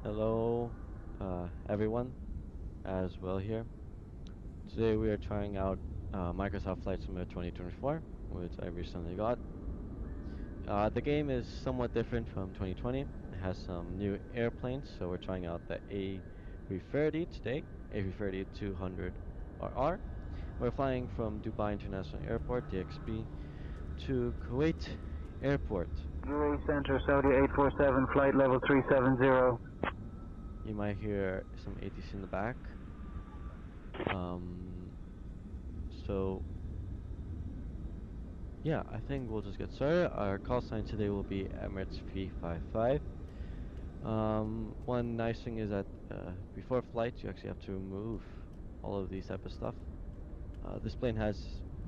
Hello, everyone, as well here. Today we are trying out Microsoft Flight Simulator 2024, which I recently got. The game is somewhat different from 2020. It has some new airplanes, so we're trying out the A330 today, A330-200RR. We're flying from Dubai International Airport, DXB, to Kuwait Airport. UAE Center, Saudi 847, flight level 370. You might hear some ATC in the back. Um, so Yeah, I think we'll just get started. Our call sign today will be Emirates 355. One nice thing is that before flights, you actually have to remove all of these type of stuff. This plane has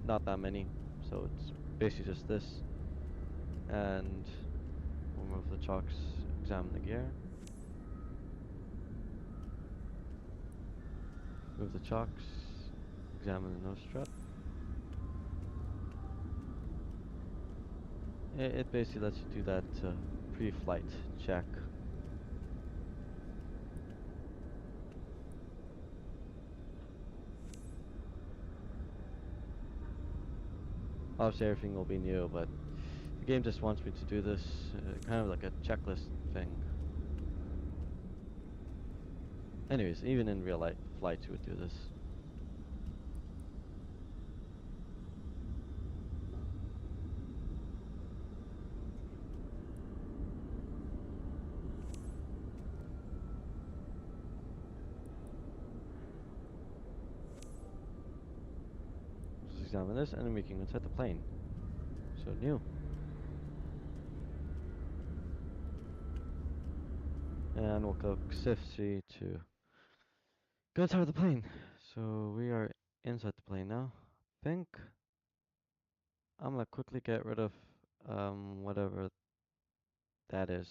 not that many, so it's basically just this. And we'll remove the chocks, examine the gear. Move the chocks, examine the nose strut. It basically lets you do that pre-flight check. Obviously everything will be new, but the game just wants me to do this kind of like a checklist thing. Anyways, even in real life flights you would do this. Just examine this and then we can inside the plane. So new. And we'll go SIFC to go inside the plane. So we are inside the plane now. Think I'm gonna quickly get rid of whatever that is.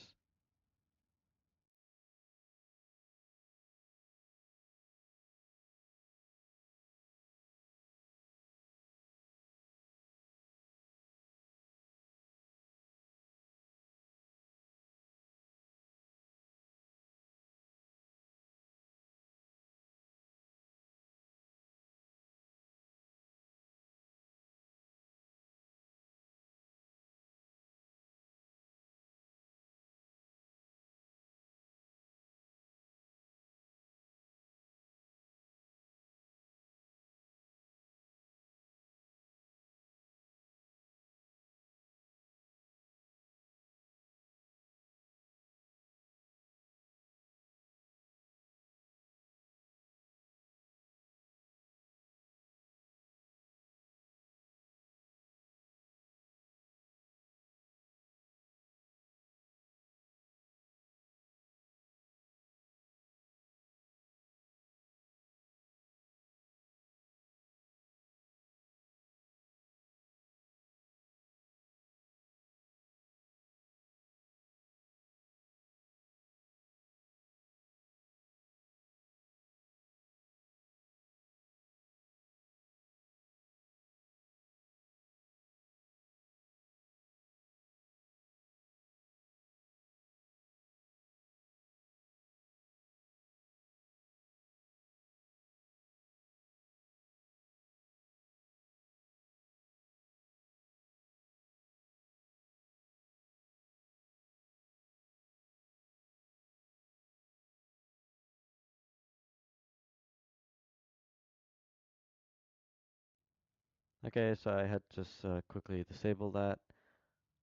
Okay, so I had just quickly disable that.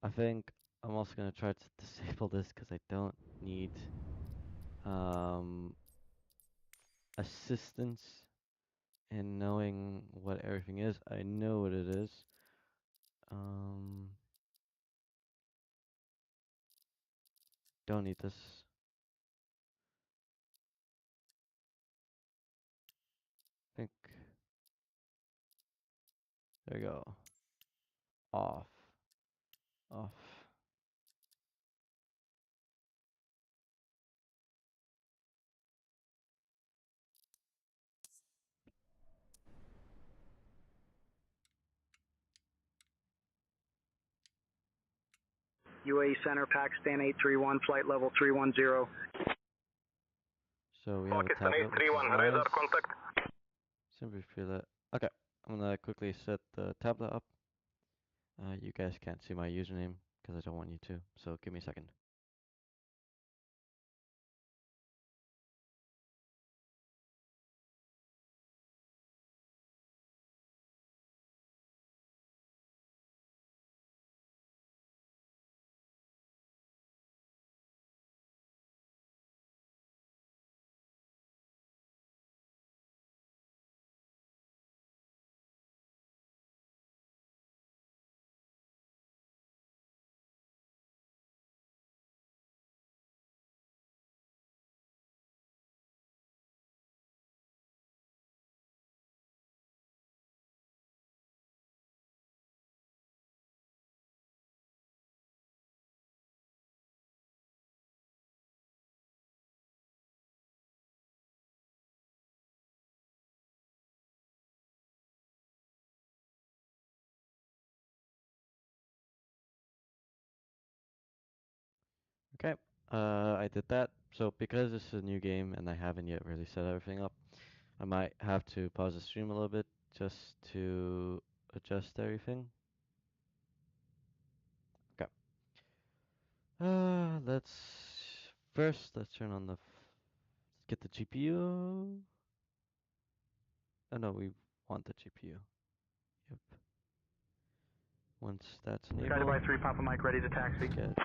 I think I'm also gonna try to disable this because I don't need um, assistance in knowing what everything is. I know what it is. Um, don't need this. Think. There we go. Off. Off. UAE Center, Pakistan 831, flight level 310. So we have a Pakistan tablet, which is 831, nice. radar contact. Simply feel it. Okay, I'm gonna quickly set the tablet up. You guys can't see my username because I don't want you to, so give me a second. Okay, I did that. So because this is a new game and I haven't yet really set everything up, I might have to pause the stream a little bit just to adjust everything. Okay. Let's turn on get the GPU. Oh no, we want the GPU. Yep. Once that's Sky enabled, Dubai 3 Papa Mike ready to let's taxi. get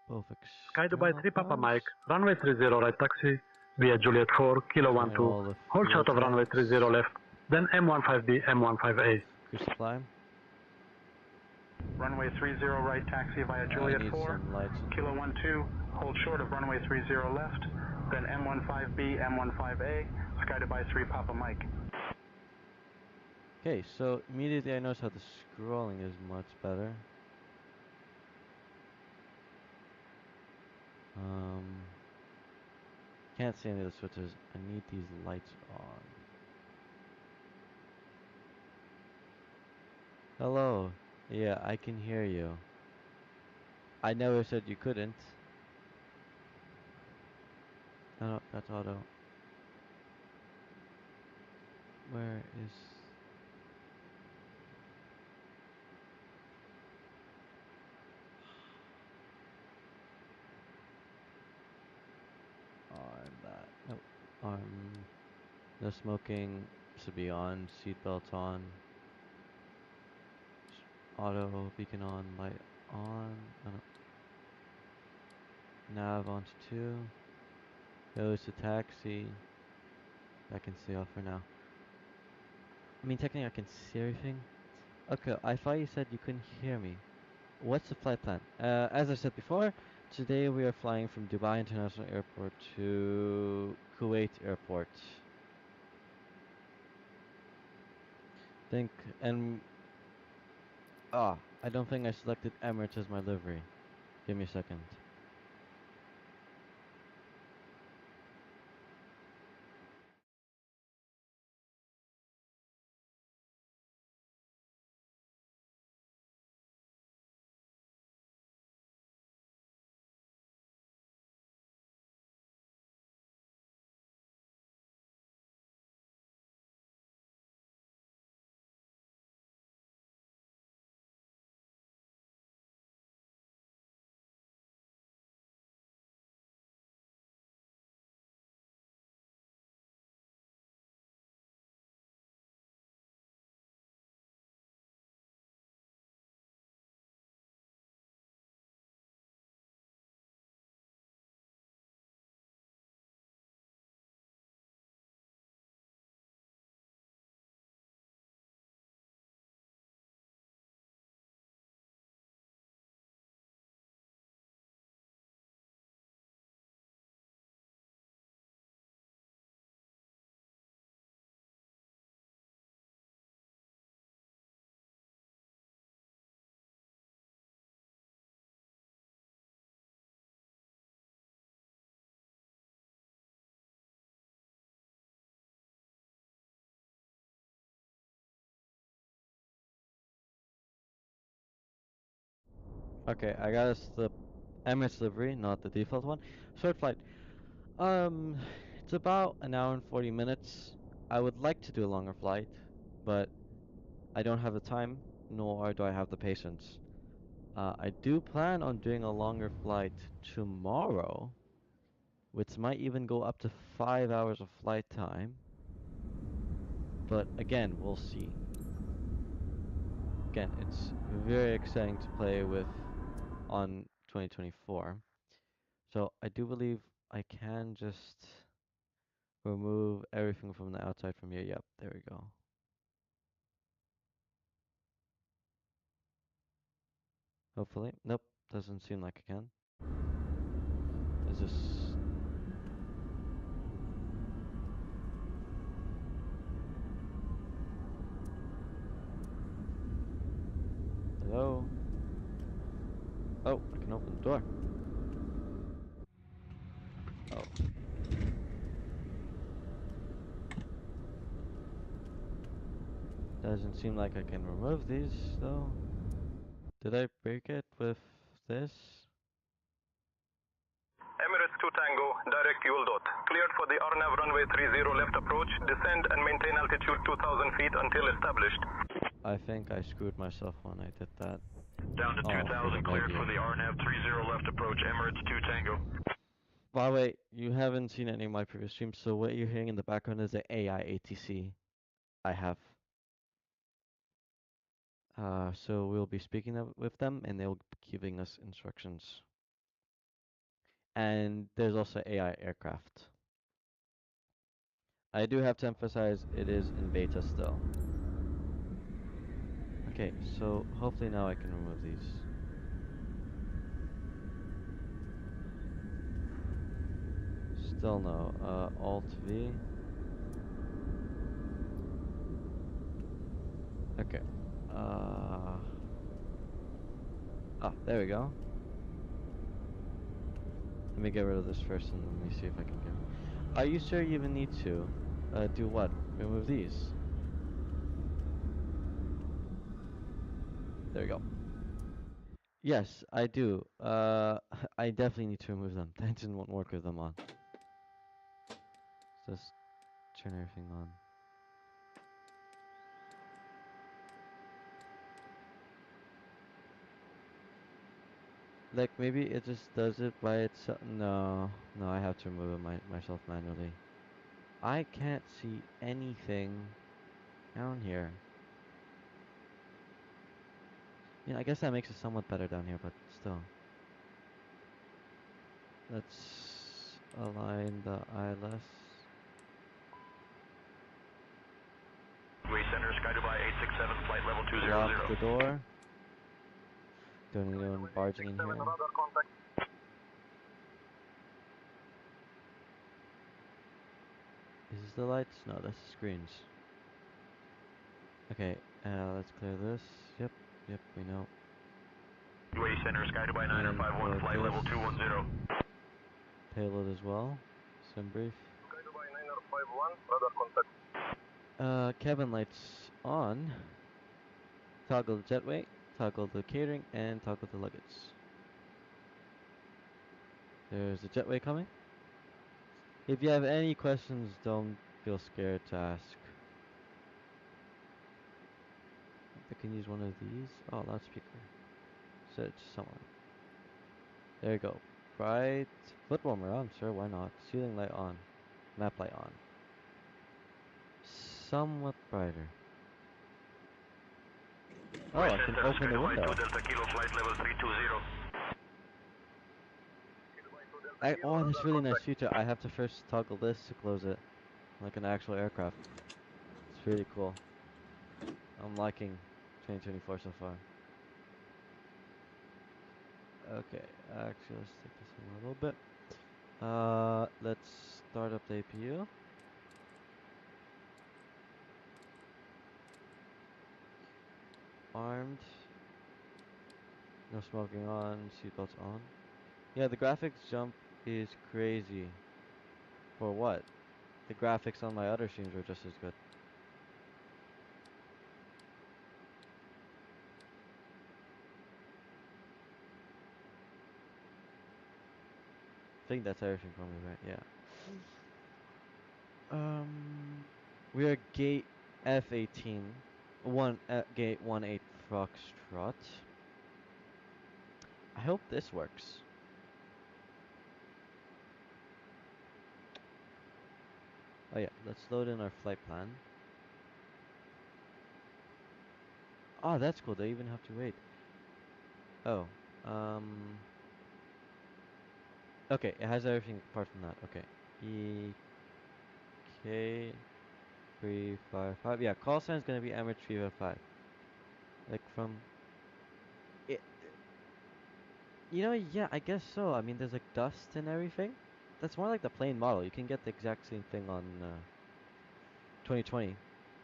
both Sky Dubai external 3 Papa bars. Mike, runway 30 right taxi, via Juliet 4, Kilo Turn on 12, all the hold fuel short of runway tanks. 30 left, then M15B, M15A. Crew supply. Runway 30 right taxi via I Juliet need 4, some lights on. Kilo 12, hold short of runway 30 left, then M15B, M15A, Sky Dubai 3 Papa Mike. Okay, so immediately I notice how the scrolling is much better. Um, can't see any of the switches. I need these lights on. Hello. Yeah, I can hear you. I never said you couldn't. No, that's auto. Where is... on that? Nope. No smoking. Should be on. Seatbelt on. Auto beacon on. Light on. Oh, no. Nav onto 2. Goes to taxi. I can stay off for now. I mean, technically I can see everything. Okay, I thought you said you couldn't hear me. What's the flight plan? As I said before, today we are flying from Dubai International Airport to Kuwait Airport. Think, and I don't think I selected Emirates as my livery. Give me a second. Okay, I got us the Emirates livery, not the default one. Short flight. Um, it's about an hour and 40 minutes. I would like to do a longer flight, but I don't have the time, nor do I have the patience. I do plan on doing a longer flight tomorrow, which might even go up to 5 hours of flight time. But again, we'll see. Again, it's very exciting to play with on 2024. So I do believe I can just remove everything from the outside from here. Yep, there we go. Hopefully. Nope, doesn't seem like I can. Is this... Hello? Oh, I can open the door. Oh. Doesn't seem like I can remove these, though. Did I break it with this? Emirates 2 Tango, direct fuel dot. Cleared for the RNAV runway 30 left approach. Descend and maintain altitude 2,000 feet until established. I think I screwed myself when I did that. Down to Oh, for the 2,000, cleared for Meggie. the RNAV 30 left approach. Emirates 2 Tango. By the way, you haven't seen any of my previous streams, so what you're hearing in the background is the AI ATC I have. So we'll be speaking with them, and they'll be giving us instructions. And there's also AI aircraft. I do have to emphasize it is in beta still. Okay, so hopefully now I can remove these. Still no. Alt V. Okay. There we go. Let me get rid of this first and let me see if I can get. Are you sure you even need to? Do what? Remove these. There we go. Yes, I do. I definitely need to remove them. Tension won't work with them on. Just turn everything on. Like maybe it just does it by itself. No, no, I have to remove it myself manually. I can't see anything down here. I guess that makes it somewhat better down here, but still. Let's align the ILS. Way center, Sky Dubai 867, flight level 200. Lock the door. Don't need anyone barging in here. Is this the lights? No, that's the screens. Okay, let's clear this. Yep, we know. Way center, Sky Dubai And 951, for flight this, level 210. payload as well. Sim brief. Sky Dubai 951, radar contact. Cabin lights on. Toggle the jetway, toggle the catering, and toggle the luggage. There's the jetway coming. If you have any questions, don't feel scared to ask. I can use one of these. Oh, loudspeaker. Search someone. There you go. Bright foot warmer on, sure, why not? Ceiling light on. Map light on. Somewhat brighter. Oh, I can open the window. Oh, that's really nice feature. I have to first toggle this to close it, like an actual aircraft. It's really cool. I'm liking 2024 so far. Okay, actually, let's take this in a little bit. Let's start up the APU. Armed. No smoking on, seatbelts on. Yeah, the graphics jump is crazy. For what? The graphics on my other streams were just as good. I think that's everything for me, right? Yeah. We are gate F18, gate 18 Foxtrot. I hope this works. Oh yeah, let's load in our flight plan. Oh, that's cool. They even have to wait. Oh, okay, it has everything apart from that. Okay. EK 355. Yeah, call sign is gonna be Emirates 355. Like from it. Yeah, I guess so. I mean, there's like dust and everything. That's more like the plain model. You can get the exact same thing on 2020.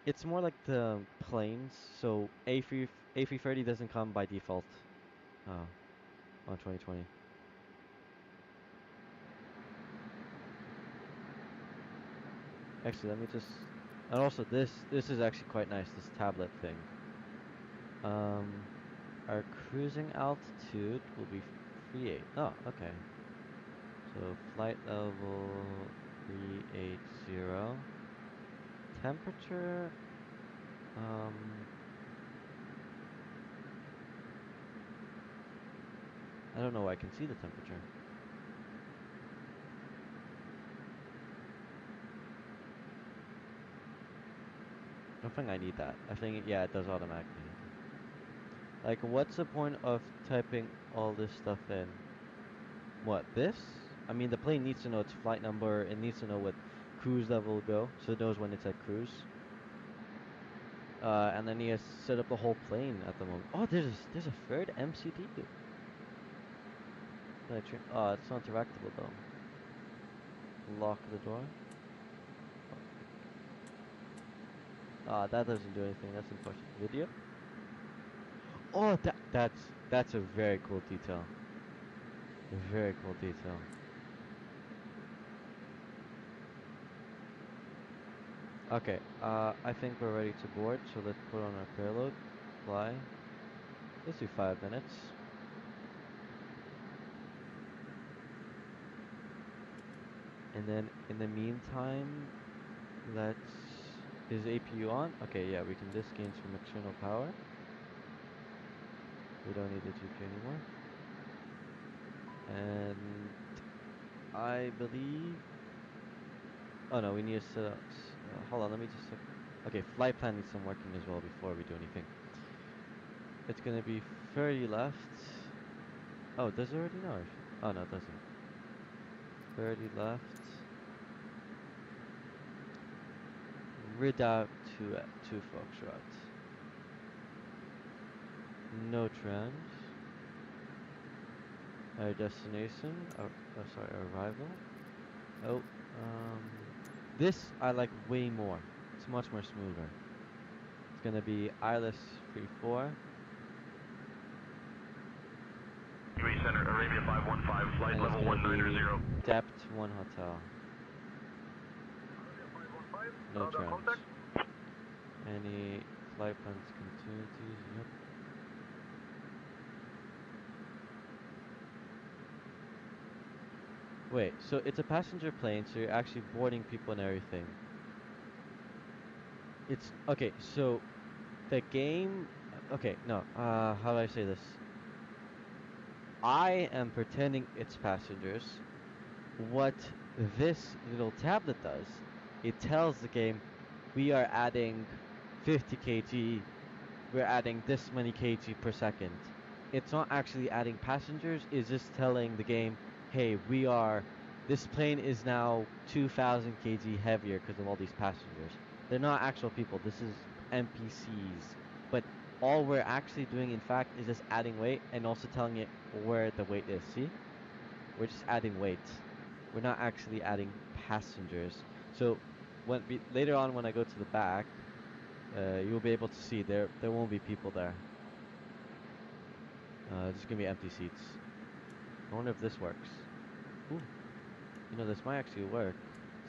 It's more like the planes. So A330 doesn't come by default uh, on 2020. Actually, let me just. And also, this is actually quite nice. This tablet thing. Um, our cruising altitude will be 38. Oh, okay. So flight level 380. Temperature, um, I don't know. I can see the temperature. I don't think I need that. I think, yeah, it does automatically need that. Like, what's the point of typing all this stuff in? What, this? I mean, the plane needs to know its flight number. It needs to know what cruise level will go, so it knows when it's at cruise. And then he has set up the whole plane at the moment. Oh, there's a third MCD. Oh, it's not interactable though. Lock the door. Okay. Ah, that doesn't do anything. That's unfortunate. Video. Oh, that's a very cool detail. A very cool detail. Okay. I think we're ready to board. So let's put on our payload. Fly. Let's do 5 minutes. And then in the meantime, let's. Is APU on? Okay, yeah, we can disk gains from external power. We don't need the GPU anymore. And I believe. Oh no, we need to set up. Hold on, let me just check. Okay, flight plan needs some working as well before we do anything. It's gonna be 30 left. Oh, does it already know? Oh no, it doesn't. 30 left. Redoubt to Foxtrot. No trends. Our destination. Sorry, arrival. Oh, this I like way more. It's much more smoother. It's gonna be ILS 34. UAE Center, Arabia 515, flight And it's level gonna 190. be depth 1 hotel. Arabia 515, No radar trends. contact. Any flight plans continuities? Yep. Wait, so it's a passenger plane, so you're actually boarding people and everything. It's okay, so the game okay, no, how do I say this? I am pretending it's passengers. What this little tablet does, it tells the game we are adding 50 kg, we're adding this many kg per second. It's not actually adding passengers, it's just telling the game, hey, this plane is now 2000 kg heavier because of all these passengers. They're not actual people, this is NPCs. But all we're actually doing, in fact, is just adding weight and also telling it where the weight is. See? We're just adding weight. We're not actually adding passengers. So later on when I go to the back, you'll be able to see there won't be people there. There's gonna be empty seats. I wonder if this works. Ooh, this might actually work.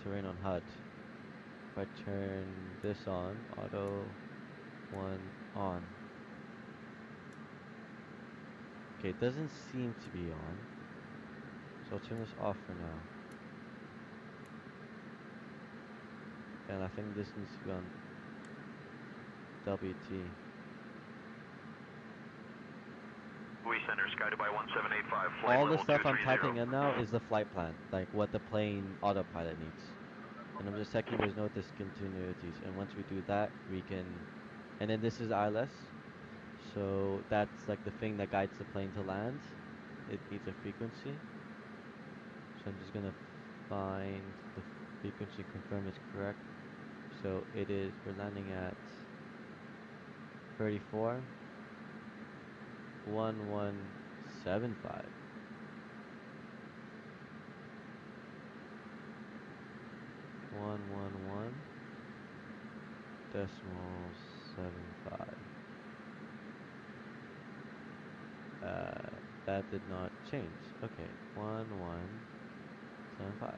Terrain on HUD. If I turn this on, auto one on. Okay, it doesn't seem to be on. So I'll turn this off for now. and I think this needs to be on WT. We Center, Sky Dubai 1785, flight All the level stuff I'm 230. typing in now is the flight plan, like what the plane autopilot needs. And I'm just checking there's no discontinuities. And once we do that, we can, and then this is ILS. So that's like the thing that guides the plane to land. It needs a frequency. So I'm just gonna find the frequency, confirm it's correct. So it is, we're landing at 34, 1175. 111 decimal 75. That did not change. Okay, 1175.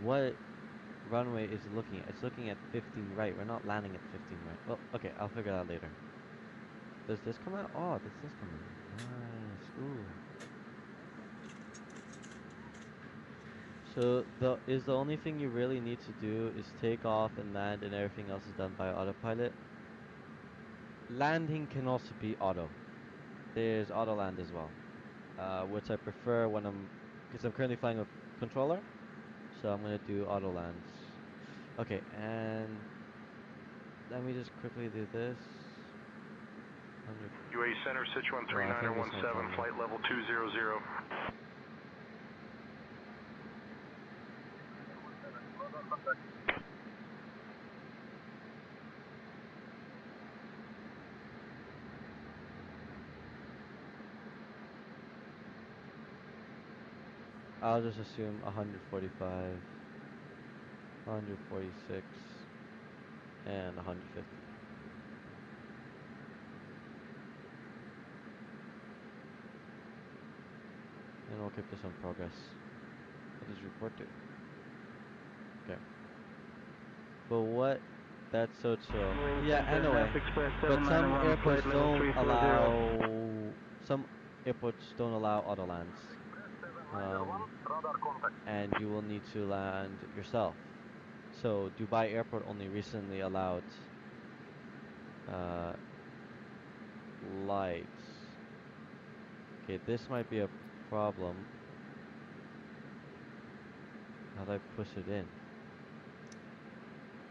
What runway is it looking at? It's looking at 15 right. We're not landing at 15 right. Well, okay, I'll figure that out later. Does this come out? Oh, this does come out. Nice. Ooh. So the only thing you really need to do is take off and land, and everything else is done by autopilot. Landing can also be auto. There's auto land as well, which I prefer when because I'm currently flying a controller, so I'm gonna do auto lands. Okay, and let me just quickly do this. 100. UAE Center, Sichuan Well, I think this might tell 3917, me. flight level 200. I'll just assume 145, 146, and 150. And we'll keep this on progress. What does report do? Okay. But what? That's so chill. Yeah, anyway. But some airports don't allow. Some airports don't allow auto lands. And you will need to land yourself. So Dubai Airport only recently allowed uh, lights. Okay, this might be a problem. How do I push it in?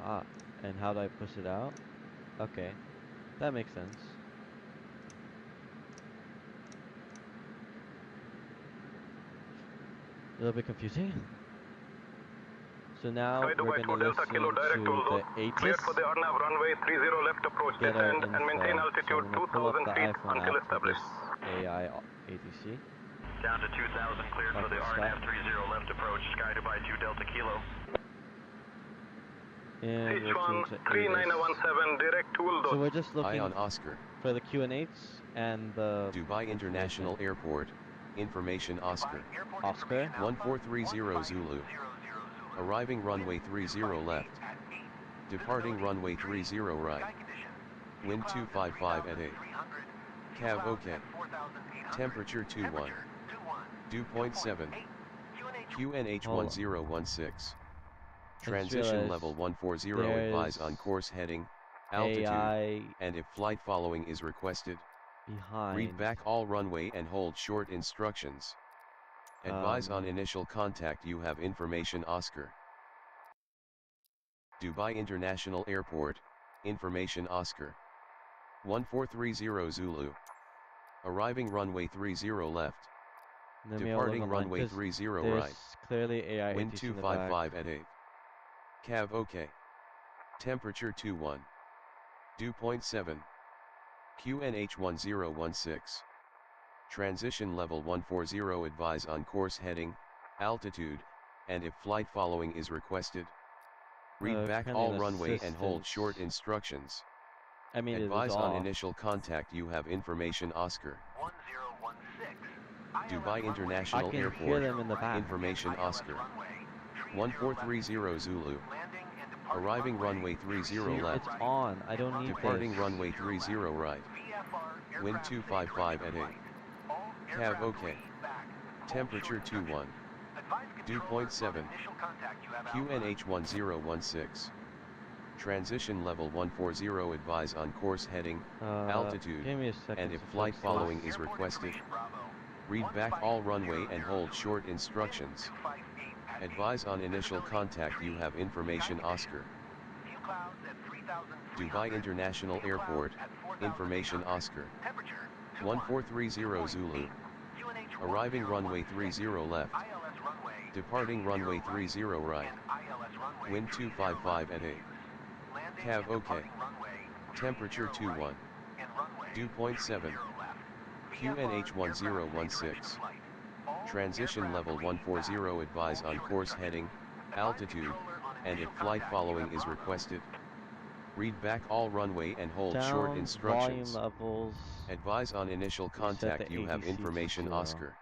Ah, and how do I push it out? Okay, that makes sense. A little bit confusing. So now Sky we're Dubai 2 gonna Delta Kilo listen direct to will the cleared for ATIS the RNAV runway 30 left approach, to get our descend and maintain info. So I'm altitude gonna pull up 2000 the feet iPhone until app for established. this AI ATC. Down to 2000, cleared for the Okay, stop. RNAV 30 left approach, Sky Dubai 2 Delta Kilo. And we're Sichuan tuned to ATIS. 3917 direct to So Uldot. we're just looking Ion Oscar. for the QNHs and the Dubai International information. Airport. Information Oscar. Oscar. 1430 Zulu. Arriving runway 30 left. Departing runway 30 right. Wind 255 at 8. Cav OK. Temperature 21. Dew point 7. QNH Hold on. 1016. I just Transition realized level 140 advise on there's course heading, altitude, AI and if flight following is requested. Read behind. back all runway and hold short instructions. Advise on initial contact. You have information Oscar. Dubai International Airport, information Oscar. 1430 Zulu. Arriving runway 30 left. Let me have a look Departing online runway because 30 right. there's clearly AI Wind ATC in the back. 255 at 8. Cav OK. Temperature 21. Dew point 7. QNH 1016. Transition level 140 advise on course heading, altitude, and if flight following is requested. Read back Currently all in runway and hold short assistance. instructions. I mean, it is Advise on off. initial contact. You have information Oscar. 1016. Dubai I International can hear Airport, them in the back. information Oscar. 1430 Zulu. Arriving runway 30 See, left. it's on. I don't need Departing this. runway 30 right. Wind 255 at 8. Cav OK. Temperature 21. Dew point 7. QNH 1016. Transition level 140. Advise on course heading, altitude, Give me a second and if to flight fix following this. is requested. Read back all runway and hold short instructions. Advise on initial contact. You have information Oscar. Dubai International Airport, information Oscar. 1430 Zulu. Arriving runway 30 left. Departing runway 30 right. Wind 255 at 8. Cav OK. Temperature 21. Dew point 7. QNH 1016. Transition level 140. Advise on course heading, altitude, and if flight following is requested. Read back all runway and hold short Sound, volume instructions. levels. Advise on initial We set contact. the You have ADC to information 0. Oscar.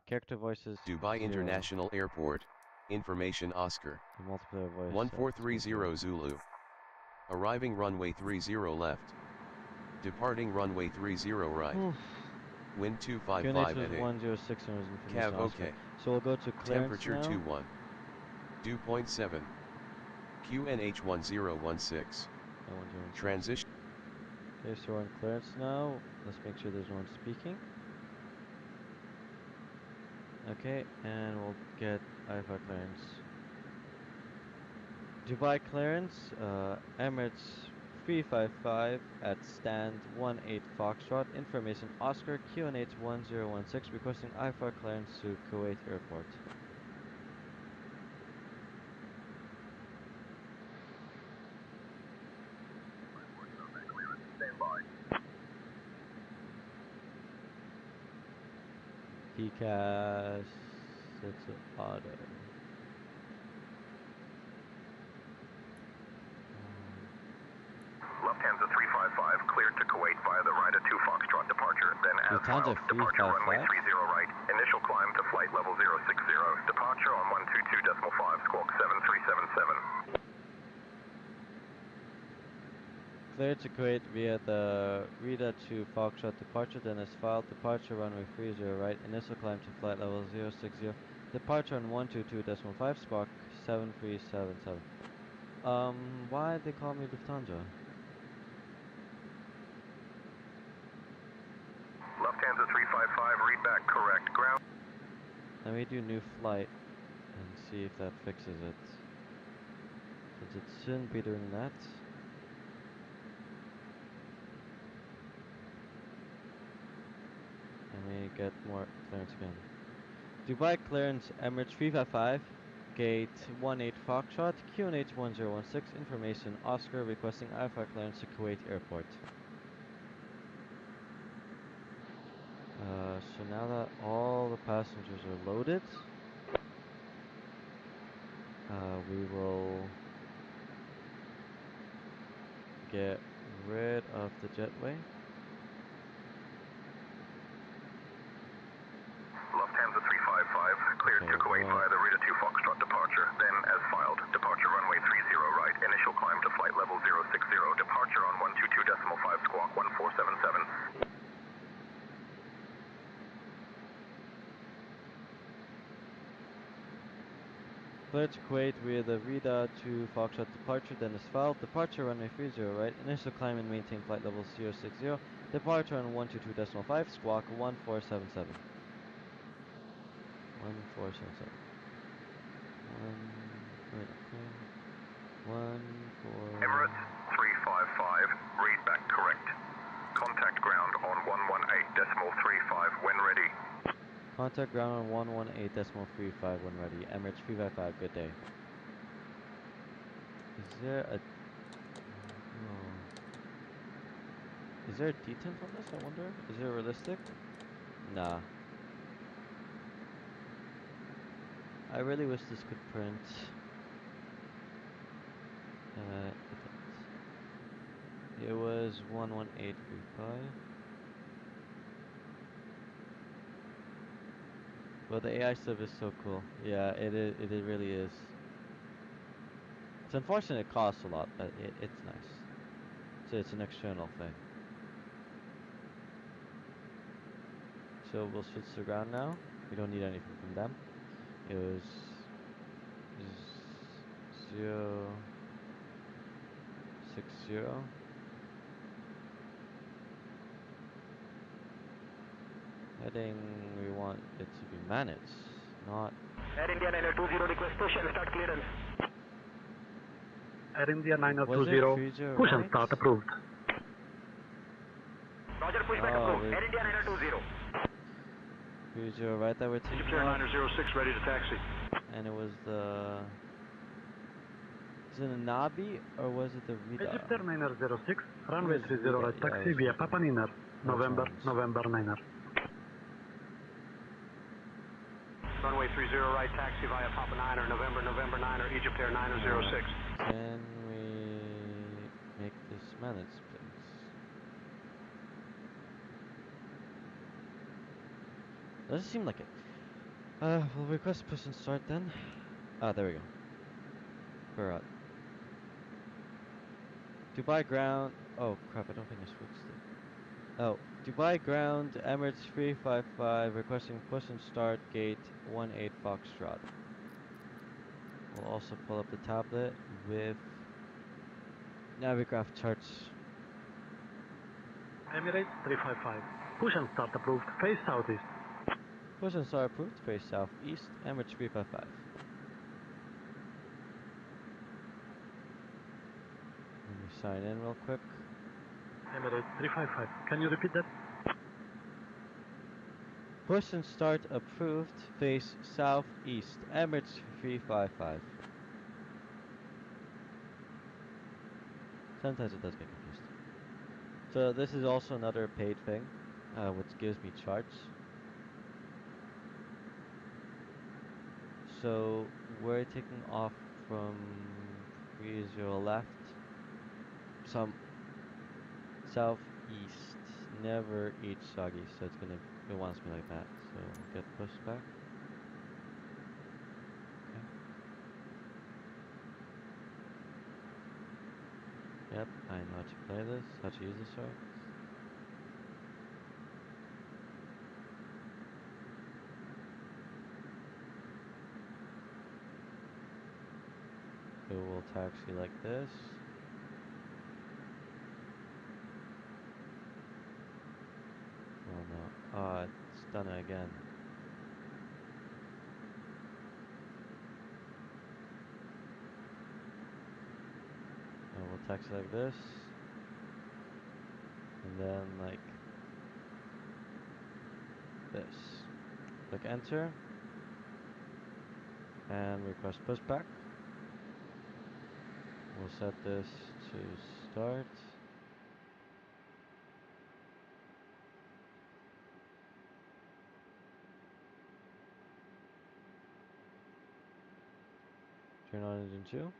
Character voices Dubai 0. International Airport, information Oscar. The multiplayer voice. 1430 Zulu. Arriving runway 30 left. Departing runway 30 right. Wind 255 QNH at was 8. 106 and was information Cav Oscar. OK. So we'll go to clearance Temperature now. 21. Dew point 7. QNH 1016. Transition. Okay, so we're on clearance now. Let's make sure there's no one speaking. Okay, and we'll get IFR clearance. Dubai clearance, Emirates 355 at stand 18 Foxtrot. Information Oscar QNH 1016 requesting IFR clearance to Kuwait Airport. TCAS, it's an auto. Lufthansa 355 cleared to Kuwait via the Ryder 2 Foxtrot departure, then as Lufthansa filed, departure runway 355? 30 right, initial climb to flight level 060, departure on 122.5 squawk 7377. Cleared to Kuwait via the Rida to Foxtrot departure, then as filed, departure runway 30 right, initial climb to flight level 060, departure on 122.5 squawk 7377. Why they call me Lufthansa? Lufthansa 355, read back correct, ground. Let me do new flight and see if that fixes it. Since it shouldn't be doing that. Let me get more clearance again. Dubai clearance Emirates 355, gate 18 Foxtrot, QNH 1016, information Oscar requesting IFR clearance to Kuwait Airport. So now that all the passengers are loaded, we will get rid of the jetway. Lufthansa 355, cleared to Kuwait via the Rida 2 Foxtrot departure, then as filed, departure runway 30 right, initial climb to flight level 060, departure on 122.5 squawk 1477. Cleared to Kuwait via the Rida to Foxtrot departure, then as filed, departure runway 30 right, initial climb and maintain flight level 060, departure on 122.5 squawk 1477. 1477. Emirates 355, read back correct. Contact ground on 118.35 when ready. Contact ground on 118.35 when ready. Emirates 355, good day. Is there a... Oh. Is there a detent on this, I wonder? Is it realistic? Nah. I really wish this could print. It didn't. It was 11835. Well, the AI stuff is so cool. Yeah, it really is. It's unfortunate it costs a lot, but it's nice. So it's an external thing. So we'll switch to ground now. We don't need anything from them. It was 060. Heading, we want it to be managed, not... Air India 9020 request push and start clearance. Air India Was it 9020 Frisia push and right? start approved. Roger, pushback Oh, approved. Air India 9020. Frisia right that we're taking Egypt Air off. 906 ready to taxi. And it was the... Is it a Nabi or was it the Vida? Egypt Air 906, runway It was 30 Vida, right yeah, it taxi was via Vida. Papa Niner. No November, challenge. November Niner. Runway 30 right taxi via Papa Niner, November, November Niner, Egypt Air 906. Can we make this managed, please? Doesn't seem like it. We'll request push and start then. Ah, there we go. We're out. Dubai ground. Oh crap! I don't think I switched it. Oh, Dubai ground. Emirates 355 requesting push and start gate 18 Foxtrot. We'll also pull up the tablet with Navigraph charts. Emirates 355, push and start approved. Face southeast. Push and start approved. Face southeast. Emirates 355. Let me sign in real quick. Emirates 355. Can you repeat that? Push and start approved. Face southeast. Emirates 355. Sometimes it does get confused. So this is also another paid thing, which gives me charts. So we're taking off from 30 left, some southeast. Never each soggy, so it wants me like that. So get pushed back. Okay. Yep, I know how to play this, how to use the charts. So we'll taxi like this. Oh no. It's done it again. We'll taxi like this. And then like this. Click enter. And request pushback. We'll set this to start. Turn on engine 2.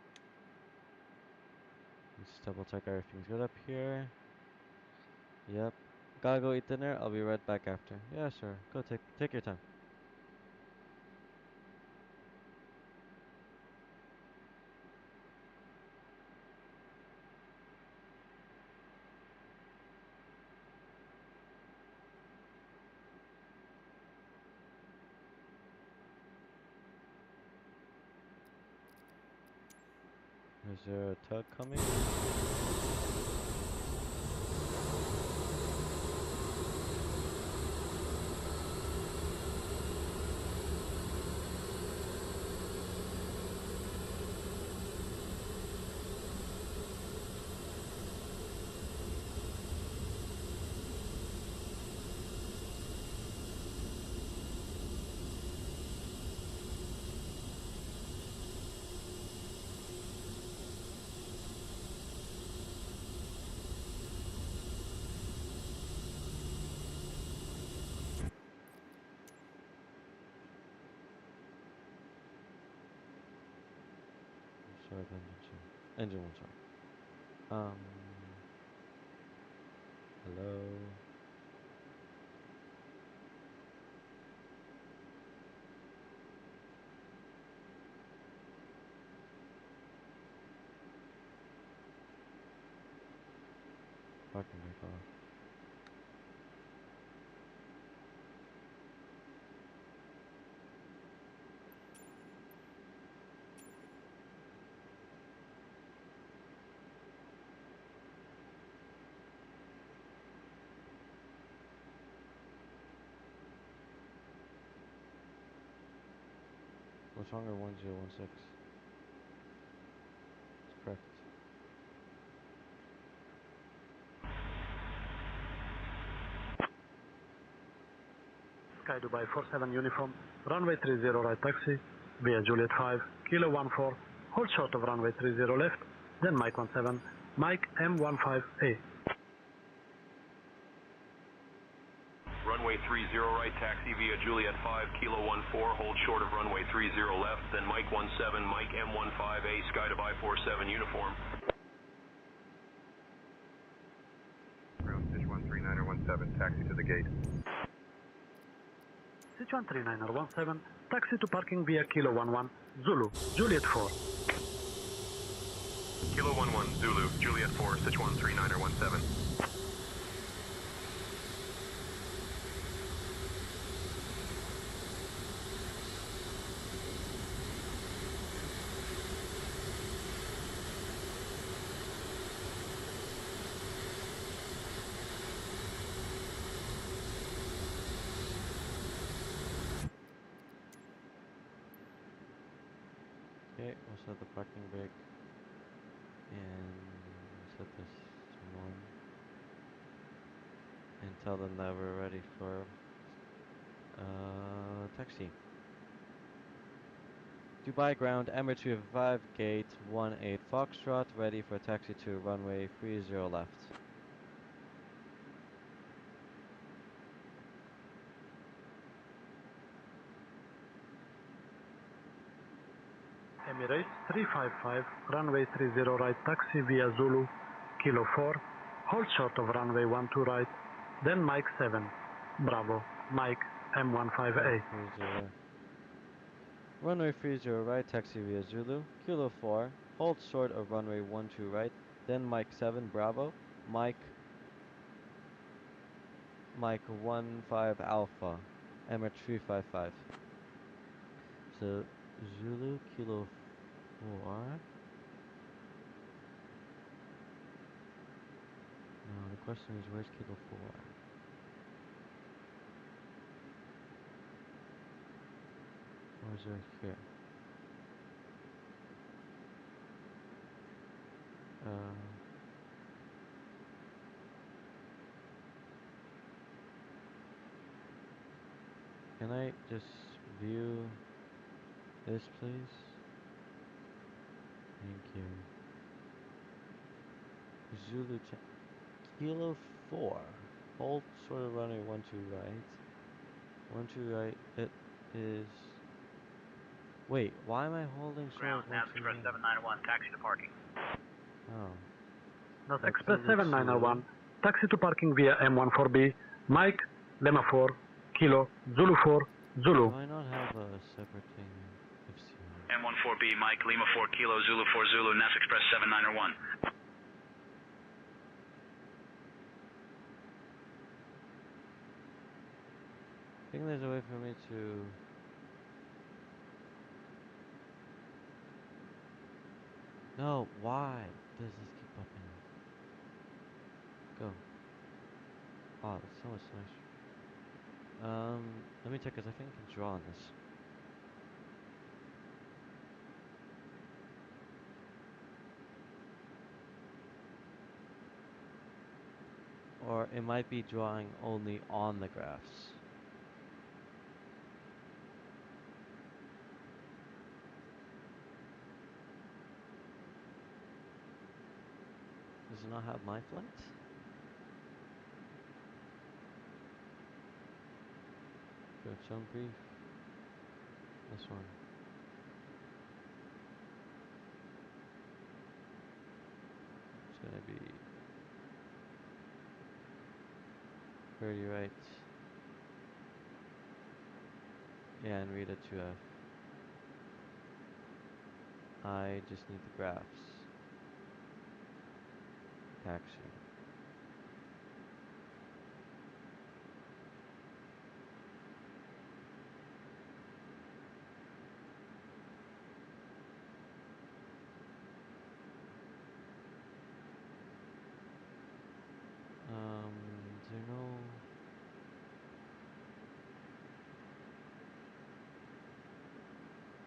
Let's double check everything's good up here. Yep. Gotta go eat dinner. I'll be right back after. Yeah, sure. Go take your time. Is there a tug coming? Start engine 2. Engine 1, sorry. Hello. Parking brake off. What's wrong with 1016? It's correct. Sky Dubai 47 uniform, runway 30 right taxi, via Juliet 5, Kilo 14, hold short of runway 30 left, then Mike 17, Mike M15A. Runway 30 right, taxi via Juliet 5, Kilo 14, hold short of runway 30 left, then Mike 17, Mike M15A, Sky Dubai 47 uniform. Ground Stitch 139er17, taxi to the gate. Stitch 139er17, taxi to parking via Kilo 11, Zulu, Juliet 4. Kilo 11, Zulu, Juliet 4, Stitch 139er17. Okay, we'll set the parking brake and set this to 1 and tell them that we're ready for taxi. Dubai ground, Emirates 5, gate 18 Foxtrot, ready for taxi to runway 30 left. Emirates 355, runway 30 right taxi via Zulu, Kilo 4, hold short of runway 12 right, then Mike 7, Bravo, Mike M15A. 30. Runway 30 right, taxi via Zulu, Kilo 4, hold short of runway 12 right, then Mike 7, Bravo, Mike 15 Alpha, Emirates 355. So Zulu, Kilo 4. No, the question is where's Kilo 4? Or is it here? Can I just view this, please? Thank you. Zulu Kilo 4. Hold sort of runway 12 right. 12 right. It is. Wait, why am I holding short Ground, 12 Express right? 791, taxi to parking. Oh. North That's Express Zulu 791, taxi to parking via M14B, Mike, Lima 4, Kilo, Zulu 4, 2. Zulu. Do I not have a separate thing? M14B, Mike, Lima 4, Kilo, Zulu 4, Zulu, NAS Express 791. I think there's a way for me to. No, why does this keep popping up? Go. Oh, that's so much nicer. Let me check, cause I think I can draw on this. Or it might be drawing only on the graphs. Does it not have my flight? Good, shown brief. This one. It's gonna be 30 right. Yeah, and read it to F. I just need the graphs. Taxi. Is there no...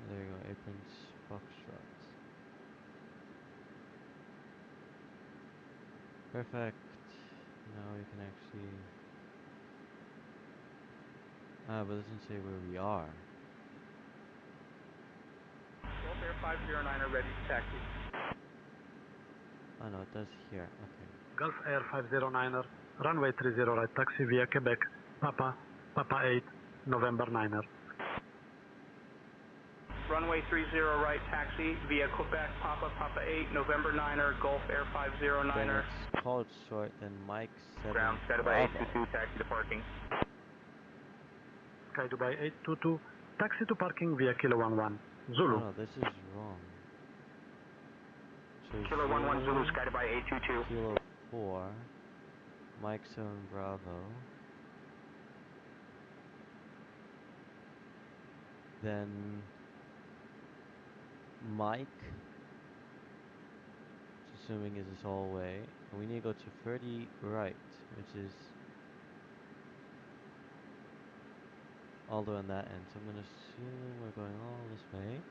There you Perfect. Now we can actually... Ah, but it doesn't say where we are. Gulf Air 509 are ready to taxi. Oh no, it does here. Okay. Gulf Air 509er, runway 30 right taxi via Quebec, Papa 8, November 9er. Runway 30 right taxi via Quebec, Papa 8, November 9er, Gulf Air Then 509er. it's called short, then Mike 7 Ground, Sky by Bravo. 822, taxi to parking. Sky Dubai 822, taxi to parking via Kilo 11, Oh Zulu. no, this is wrong. So Kilo 11 Zulu, Sky Dubai 822. Kilo 4, Mike 7 Bravo. Then Mike, assuming is this whole way, and we need to go to 30 right, which is all the way on that end. So I'm gonna assume we're going all this way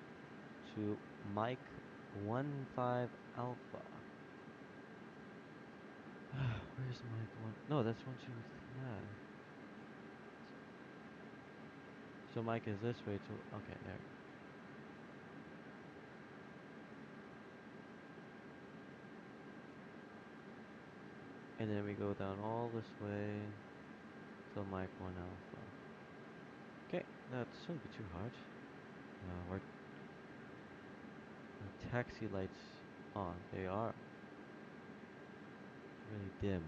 to Mike 15 Alpha. Where's Mike 1? No, that's 125. So Mike is this way to, okay, there. And then we go down all this way till Mike 1 Alpha. Okay, that shouldn't be too hard. Our taxi lights on. They are really dim.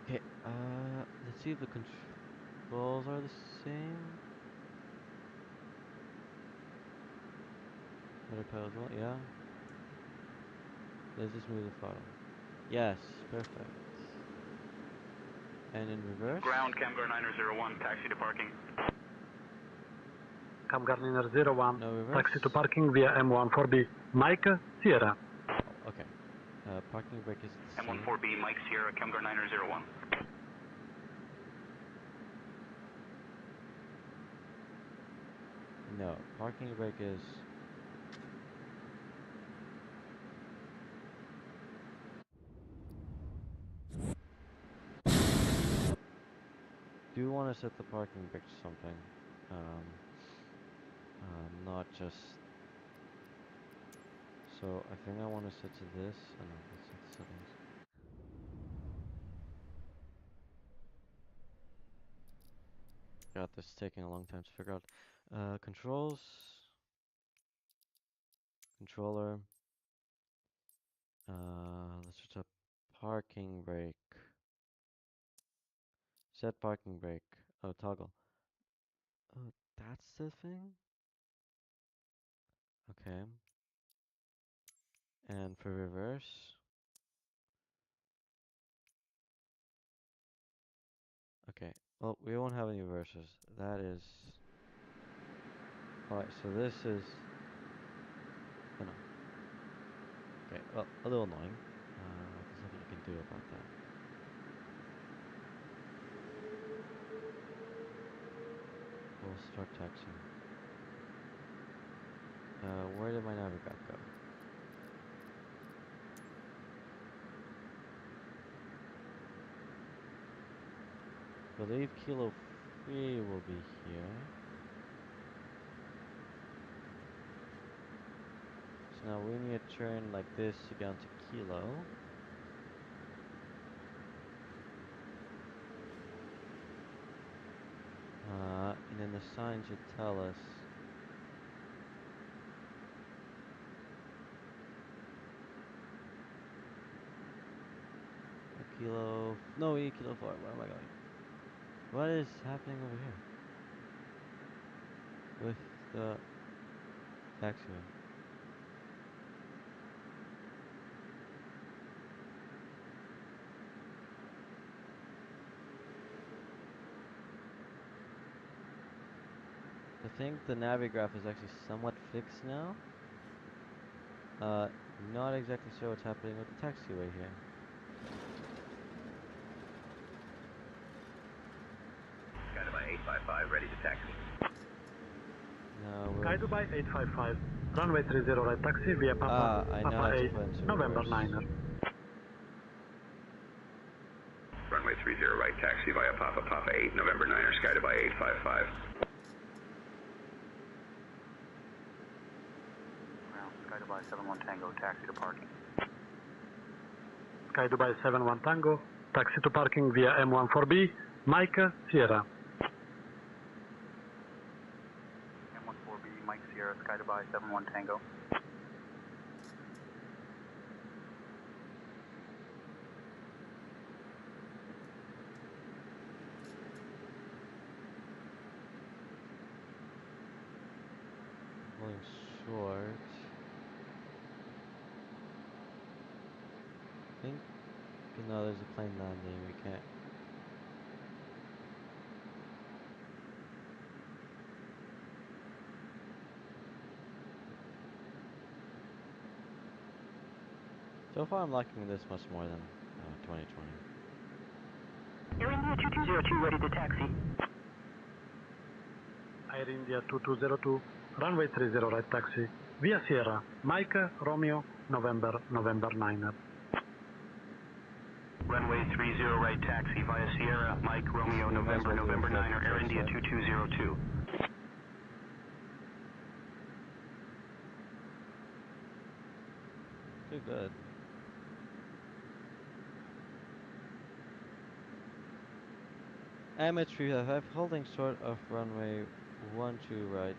Okay, let's see if the controls are the same. Autopilot as well, yeah. Let's just move the throttle. Yes, perfect. And in reverse? Ground, Camgar 901, taxi to parking. Camgar 01, No reverse? taxi to parking via M14B, Mike Sierra. Oh, okay. Parking brake is the same. M14B, Mike Sierra, Camgar 901. No, parking brake is... Do want to set the parking brake to something. Not just... So, I think I want to set to this. Oh no, that's not the settings. God, this is taking a long time to figure out. Controls... Controller. Let's switch up parking brake. Set parking brake. Oh, toggle. Oh, that's the thing? Okay. And for reverse. Okay. Well, we won't have any reverses. That is... Alright, so this is... Oh no. Okay, well, a little annoying. There's nothing you can do about that. We'll start taxiing. Where did my navigraph go? I believe Kilo 3 will be here. So now we need to turn like this to get onto Kilo. And then the sign should tell us Kilo... No, we need Kilo 4. Where am I going? What is happening over here? With the taxiway. I think the navigraph is actually somewhat fixed now. Not exactly sure what's happening with the taxiway here. ready to taxi. Now we'll... Sky Dubai 855, runway 30 right taxi via Papa, I know how Papa to 8, put into November reverse. 9er. Runway 30 right taxi via Papa, Papa 8, November 9er, Sky Dubai 855. Ground, Sky Dubai 71 Tango, taxi to parking. Sky Dubai 71 Tango, taxi to parking via M14B, Mike Sierra. M14B, Mike Sierra, Sky Dubai 71 Tango. Holding short. I think, no, there's a plane landing, we can't. So far I'm liking this much more than 2020. Air India 2202, ready to taxi. Air India 2202, runway 30 right taxi via Sierra, Mike Romeo, November 9er. Runway 30 right taxi via Sierra, Mike Romeo, We might as well do November it 9er, Air first, India right? 2202. Too good. MH355 holding short of runway 12 right.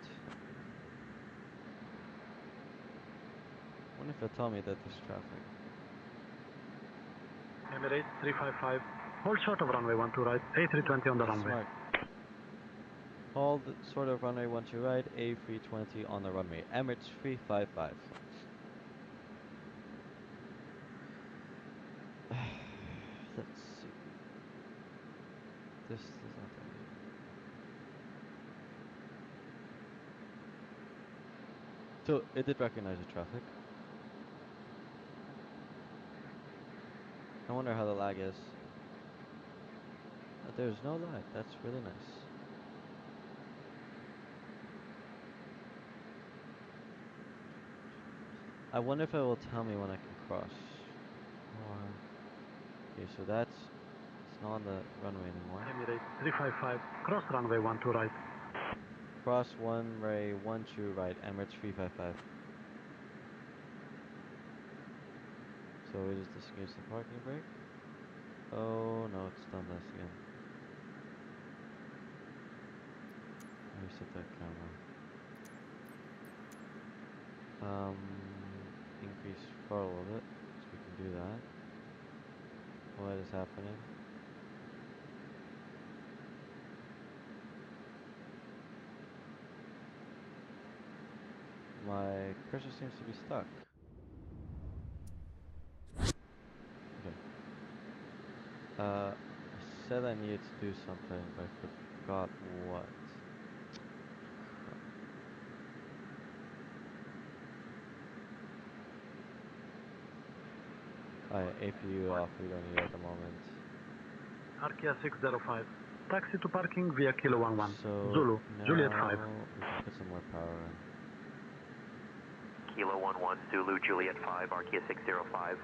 Wonder if they'll tell me that there's traffic. Emirates 355, hold short of runway 12 right, A320 on the That's runway. smart. Hold sort of runway 12 right, A320 on the runway. Emirates 355. Let's see. This is not that good. So it did recognize the traffic. I wonder how the lag is. There's no lag. That's really nice. I wonder if it will tell me when I can cross. Or okay, so it's not on the runway anymore. Emirates 355, cross runway 12 right. Cross one ray 12 right, Emirates 355. So it is this against the parking brake. Oh no, it's done this again. Reset that camera. Increase throttle a little bit, so we can do that. What is happening? My cursor seems to be stuck. Okay. I said I needed to do something, but I forgot what. Alright, APU off, we don't need it at the moment. Arkia 605, taxi to parking via Kilo 11, So Zulu, Juliet 5. now we can put some more power in. Kilo 11, Zulu, Juliet 5, Arkia 605.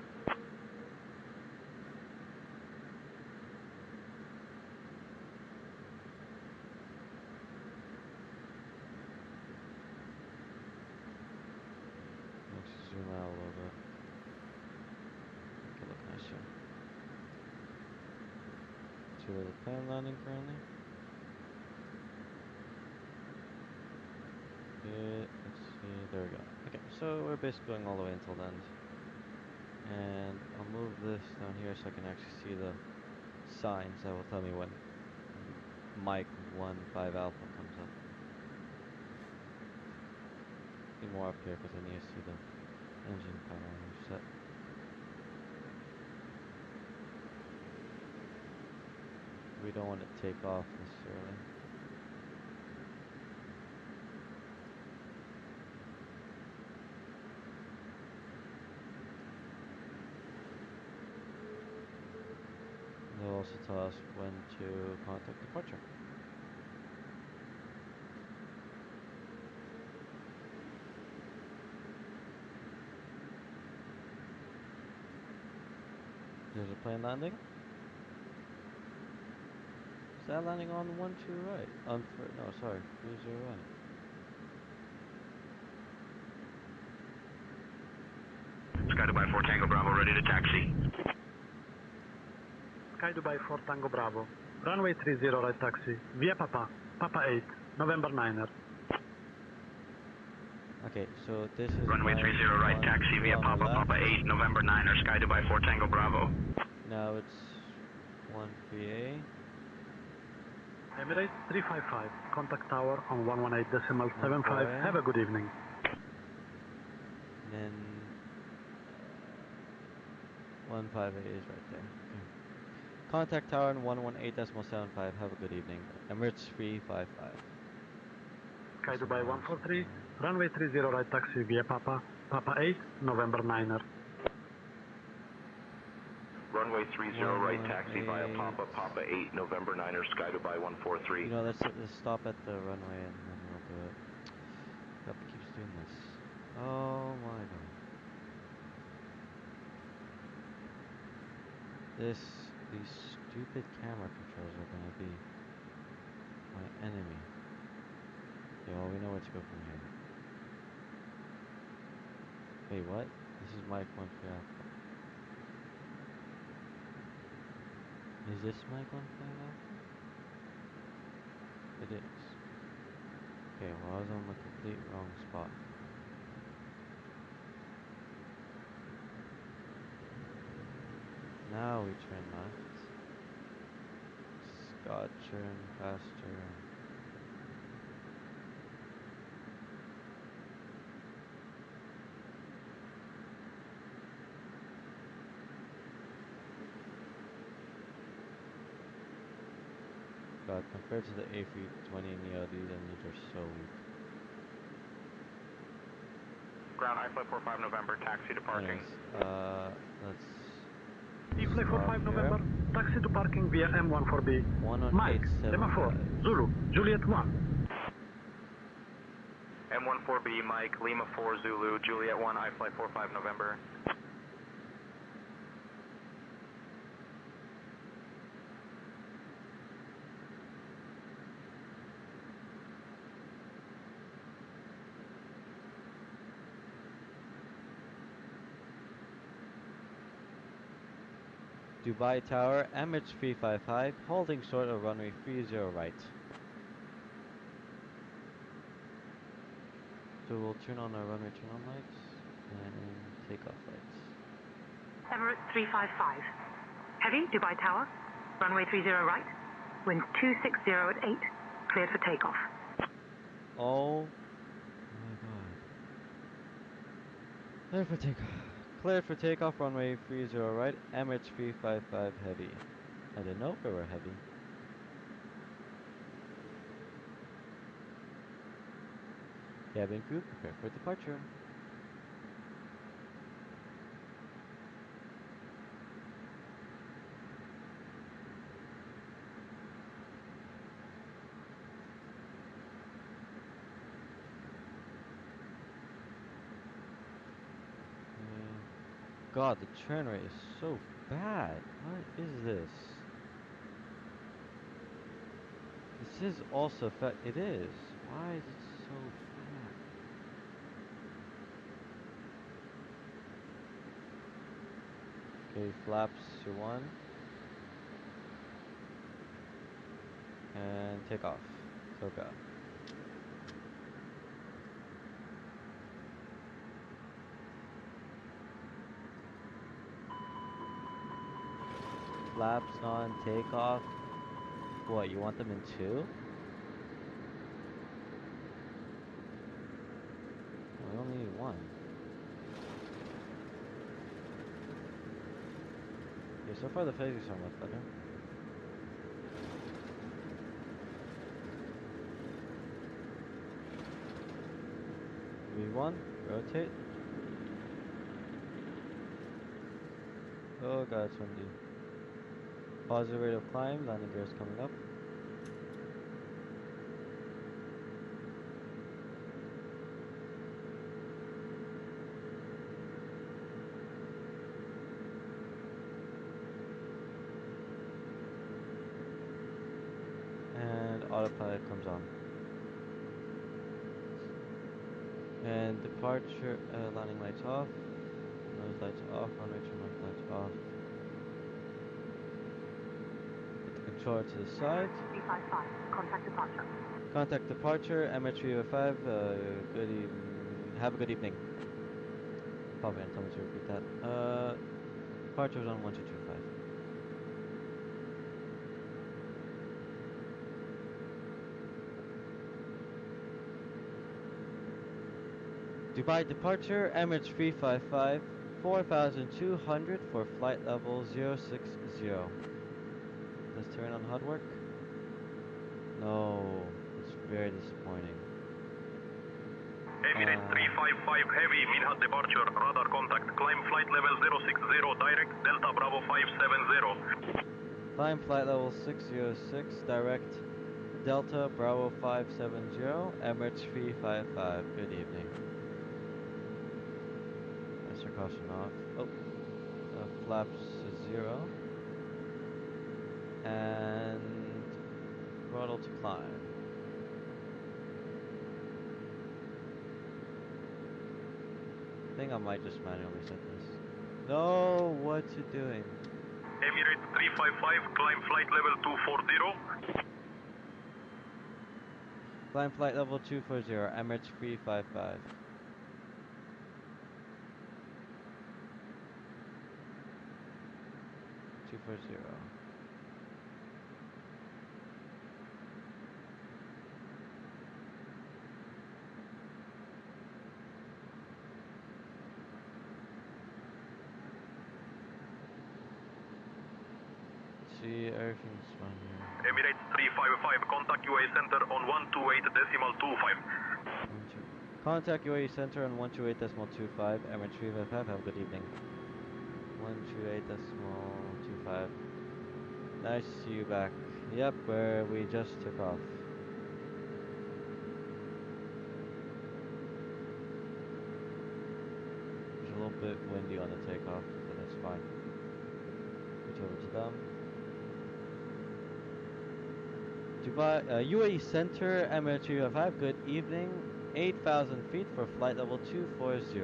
Let's zoom out a little bit. Make it look nicer. See where the plane landing currently? Okay, let's see, there we go. Okay, so we're basically going all the way until the end. And I'll move this down here so I can actually see the signs that will tell me when Mike 15 Alpha comes up. Be more up here because I need to see the engine power set. We don't want to take off necessarily. They'll also tell us when to contact departure. There's a plane landing. Is that landing on 1-2 right? No, sorry, 3-0 right. Sky Dubai 4 Tango Bravo, ready to taxi. Sky Dubai 4 Tango Bravo. Runway 30 right taxi. Via Papa. Papa 8. November 9er. Okay, so this is Runway Mike 30 right 1 taxi via on the Papa, left. Papa 8, November 9er, Sky Dubai 4 Tango Bravo. Now it's 1-3A. Emirates 355. Contact tower on 118.75. 1-4A. Have a good evening. And then 1-5A is right there. Okay. Contact tower on 118.75. Have a good evening. Emirates 355. Sky Dubai 143. Runway 30 right taxi via Papa. Papa 8. November 9er. Runway 30 right taxi via 118. Papa, Papa 8, November 9er, Sky Dubai 143. You know, let's stop at the runway and then we'll do it. Crap, it keeps doing this. Oh my god. These stupid camera controls are gonna be my enemy. Okay, well, we know where to go from here. Wait, what? This is Mike 1 for Alpha. Is this Mike 1 for Alpha? It is. Okay, well, I was on the complete wrong spot. Now we turn left. God, turn faster. God, compared to the A320 Neo, these engines are so weak. Ground I-Flight 45 November, taxi to parking. Anyways, let's E-Flight stop 45 here. November. Taxi to parking via M14B. Mike. Lima 4. 118.75. Zulu. Juliet 1. M14B, Mike, Lima 4 Zulu, Juliet 1, I-Flight 45 November. Dubai Tower, MH355, holding short of runway 30 right. So we'll turn on our runway turn on lights and takeoff lights. Emirates 355. Heavy, Dubai Tower. Runway 30 right. Wind 260 at 8. Cleared for takeoff. Oh my god. Cleared for takeoff. Cleared for takeoff, runway 30 right, MH355 heavy. I didn't know if we were heavy. Cabin crew, prepare for departure. God, the turn rate is so bad. What is this? This is also it is. Why is it so bad? Okay, flaps to 1. And take off. Toka. Flaps on, takeoff. What, you want them in 2? We only need 1. Okay, so far the physics are much better. V1, rotate. Oh god, it's windy. Positive rate of climb, landing gear is coming up. autopilot comes on. And departure, landing lights off, nose lights off, runway trim lights off. Put the controller to the side. 355, contact departure. Contact departure, MH305, have a good evening. Probably gonna tell me to repeat that. Departure is on 1225. Dubai departure, MH355, 4,200 for flight level 060. Does terrain on HUD work? No, it's very disappointing. Emirates 355 Heavy, Minhad departure, radar contact, climb flight level 060, direct, Delta Bravo 570. Climb flight level 606, direct, Delta Bravo 570, MH355. Good evening. Master caution off. Oh, flaps to 0. And throttle to climb. I think I might just manually set this. No, what's it doing? Emirates 355, climb flight level 240. Climb flight level 240, MH355. Two four zero. See, everything's fine here. Emirates 355, contact UA center on 128.25. Contact UAE center on 128.25. MH355. Have a good evening. 128.25. Nice to see you back. Yep, where we just took off. It's a little bit windy on the takeoff, but that's fine. Switch over to them. Dubai, UAE Center, MH355. Good evening. 8,000 feet for flight level 240.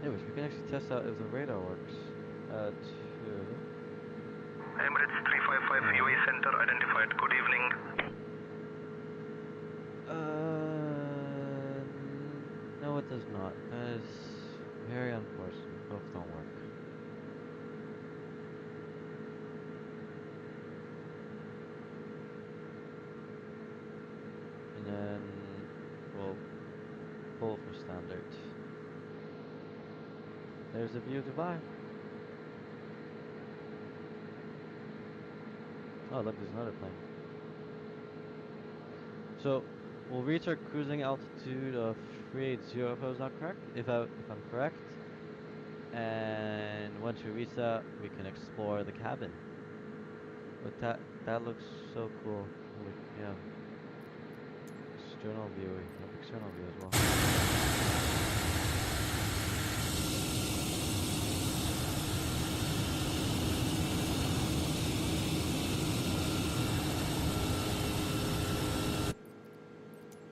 Anyways, we can actually test out if the radar works. Two. Emirates 355, UAE center identified. Good evening. No, it does not. That is very unfortunate. Both don't work. And then we'll pull for standard. There's a view of Dubai. Oh, look, there's another plane. So we'll reach our cruising altitude of 380 if I was not correct. If I'm correct. And once we reach that, we can explore the cabin. But that looks so cool. Like, yeah. External view. We have external view as well.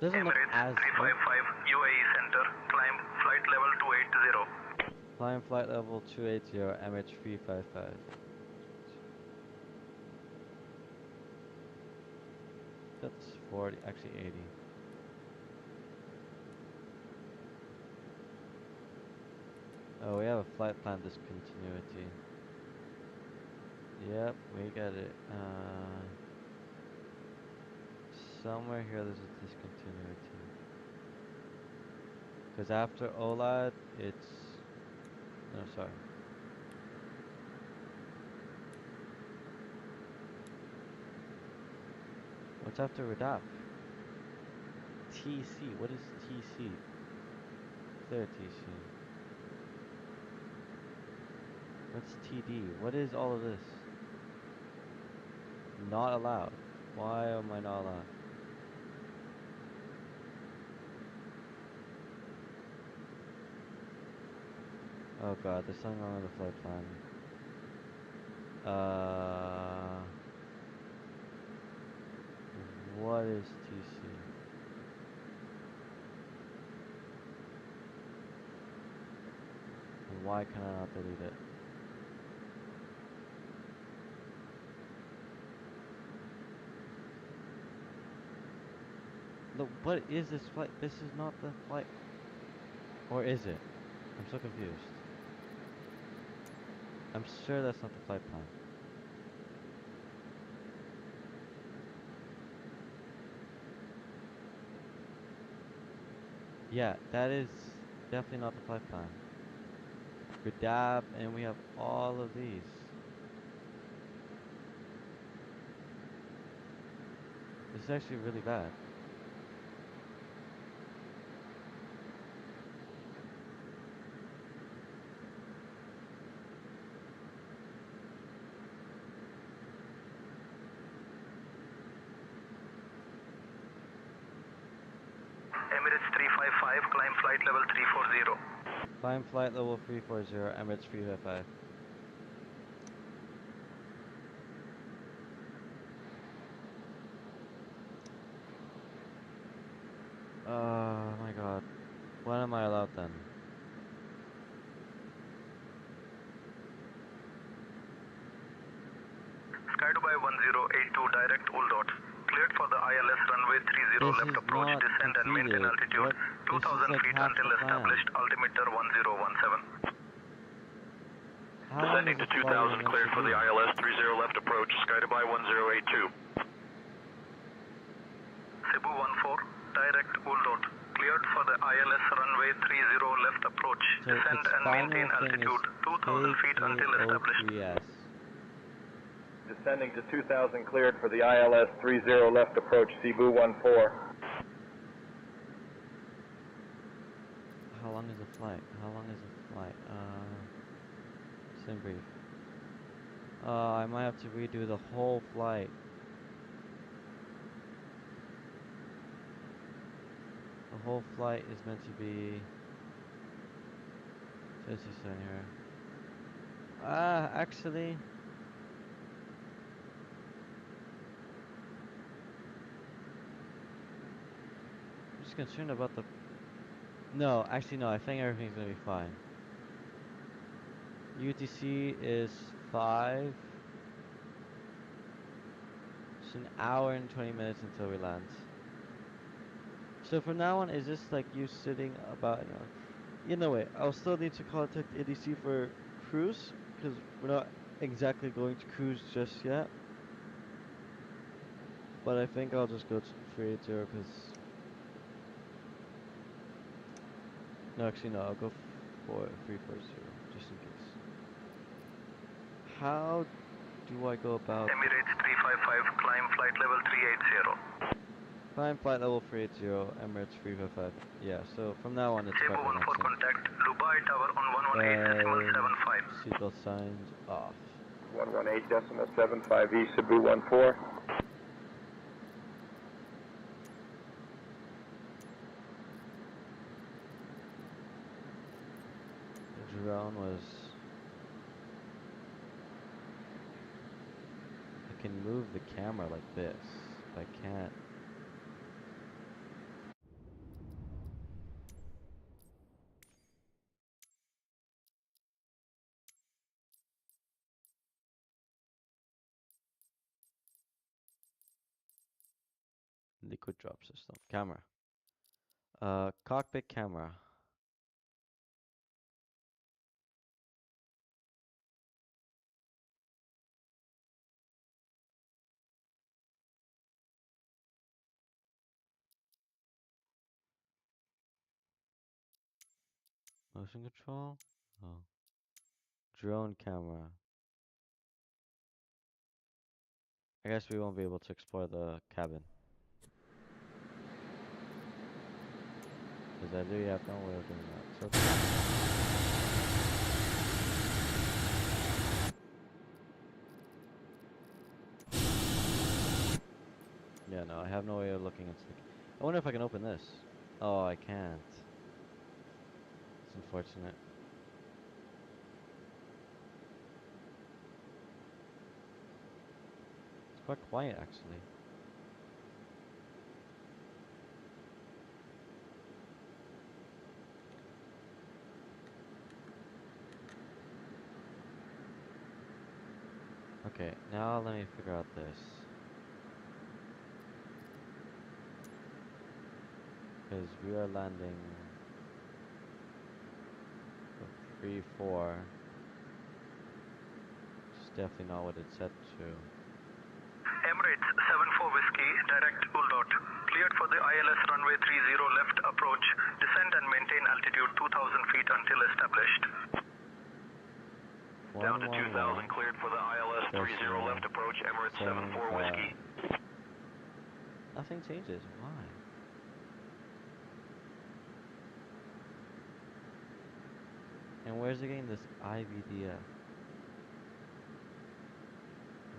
Doesn't look as 355 UAE center, climb flight level 280. Climb flight level 280, MH355. That's 40, actually 80. Oh, we have a flight plan discontinuity. Yep, we get it. Somewhere here there's a discontinuity. Because after OLAD, it's... No, sorry. What's after RADAP? TC. What is TC? Clear TC. What's TD? What is all of this? Not allowed. Why am I not allowed? Oh god, there's something wrong with the flight plan. What is TC? And why can I not delete it? Look, what is this flight? This is not the flight. Or is it? I'm so confused. I'm sure that's not the flight plan. Yeah, that is definitely not the flight plan. Gradab, and we have all of these. This is actually really bad. Emirates 355, climb flight level 340. Climb flight level 340, Emirates 355. Oh my god. When am I allowed then? Sky Dubai 1082 direct Uldot. Cleared for the ILS runway 30 This left is approach, not descend and maintain completed. altitude What? This is 2000 like feet half until the plan. established altimeter 1017. How long is Descending to this flight even 2000, meant cleared to for the be? ILS 30 left approach, Sky Dubai 1082. Cebu 14, direct Uldot. Cleared for the ILS runway 30 left approach, So descend its and final maintain thing is altitude 2000 feet until established. KKO3S. Descending to 2000 cleared for the ILS 30 left approach, Cebu 14. How long is the flight? How long is the flight? Sim brief. I might have to redo the whole flight. The whole flight is meant to be 57 here. Actually, I'm just concerned about the. No, actually, no. I think everything's gonna be fine. UTC is 5. It's an hour and 20 minutes until we land. So from now on, is this like you sitting about, way, I'll still need to contact ADC for cruise, because we're not exactly going to cruise just yet. But I think I'll just go to 380, because... No, actually no, I'll go for 340, just in case. How do I go about... Emirates 355, climb flight level 380. Climb flight level 380, Emirates 355. Yeah, so from now on it's Cebu quite 14 relaxing. contact, Dubai Tower on 118.75. Seatbelt signs off. 118.75 Cebu 14. The drone was... I can move the camera like this, but I can't. Liquid drop system. Camera. Cockpit camera. Motion control? Oh. Drone camera. I guess we won't be able to explore the cabin. Because I do have no way of doing that. So yeah, no, I have no way of looking into the... I wonder if I can open this. Oh, I can't. It's unfortunate. It's quite quiet, actually. Okay, now let me figure out this. Because we are landing for 3-4. It's definitely not what it said to. Emirates 74 Whiskey, direct Uldot. Cleared for the ILS runway 30 left approach. Descend and maintain altitude 2,000 feet until established. Down to 111. 2,000, cleared for the ILS 30 left approach, Emirates 74 Whiskey. Nothing changes. Why? And where's it getting this IVDF?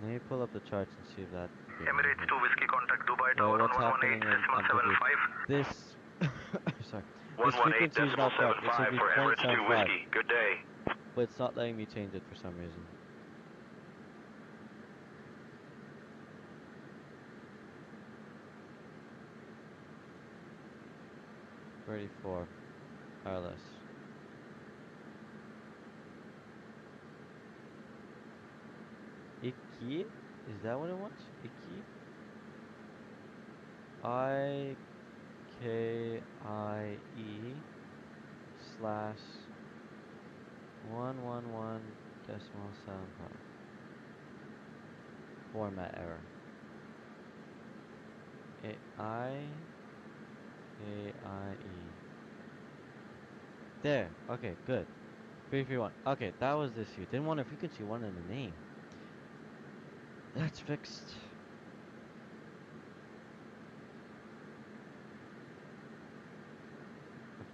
Let me pull up the charts and see if that. Emirates 2 Whiskey, contact Dubai Tower what's on happening in 118.75. this? Sorry. This 118 frequency is not correct. It should be for Emirates 2 0.75, Whiskey. Good day. but it's not letting me change it for some reason. $34 ILS. Iki? Is that what it wants? Iki? IKIE slash 111.75. Format error. AIE. There. Okay, good. 331. Okay, that was the issue. Didn't want a frequency one in the name. That's fixed.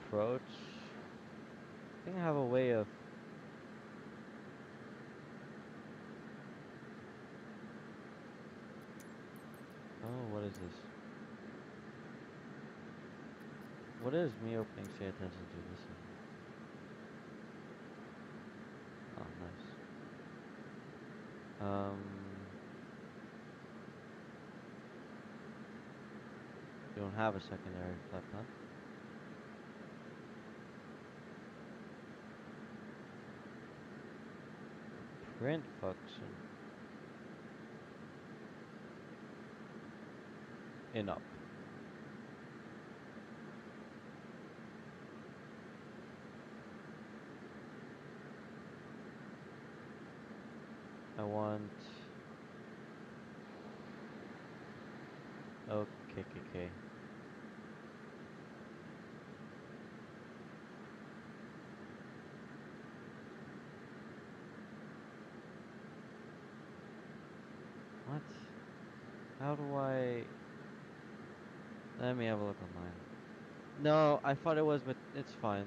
Approach. I think I have a way of. Oh, what is this? What is me opening say attention to this one? Oh, nice. You don't have a secondary flight plan. Print function. In up. I want. Okay. What? How do I? Let me have a look online. No, I thought it was, but it's fine.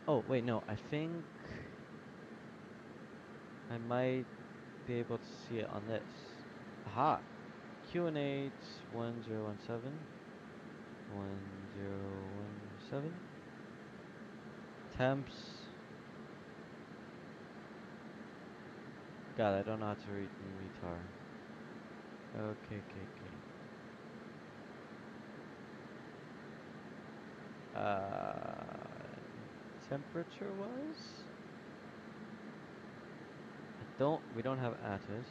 Oh, wait, no, I think I might be able to see it on this. Aha! QNH 1017. 1017. Temps. God, I don't know how to read METAR. Okay. Temperature wise? We don't have ATIS.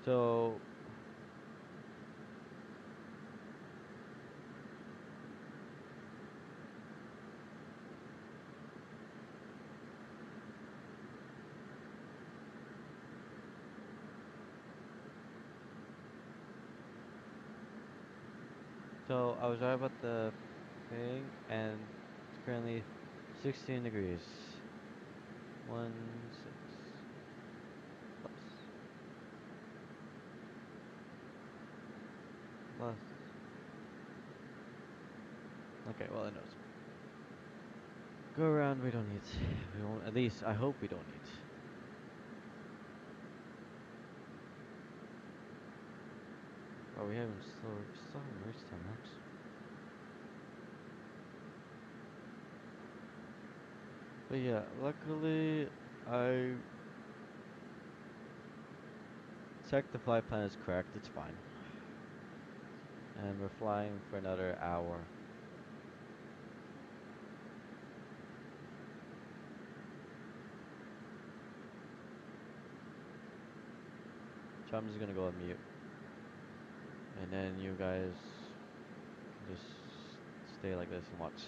So So I was right about the thing, and it's currently 16 degrees. 16 plus plus. Okay, well it knows. Go around. We don't need. We won't. At least I hope we don't need. Well, we haven't still have merge time max. But yeah, luckily I checked the flight plan is correct. It's fine, and we're flying for another hour. So I'm just gonna go on mute, and then you guys can just stay like this and watch.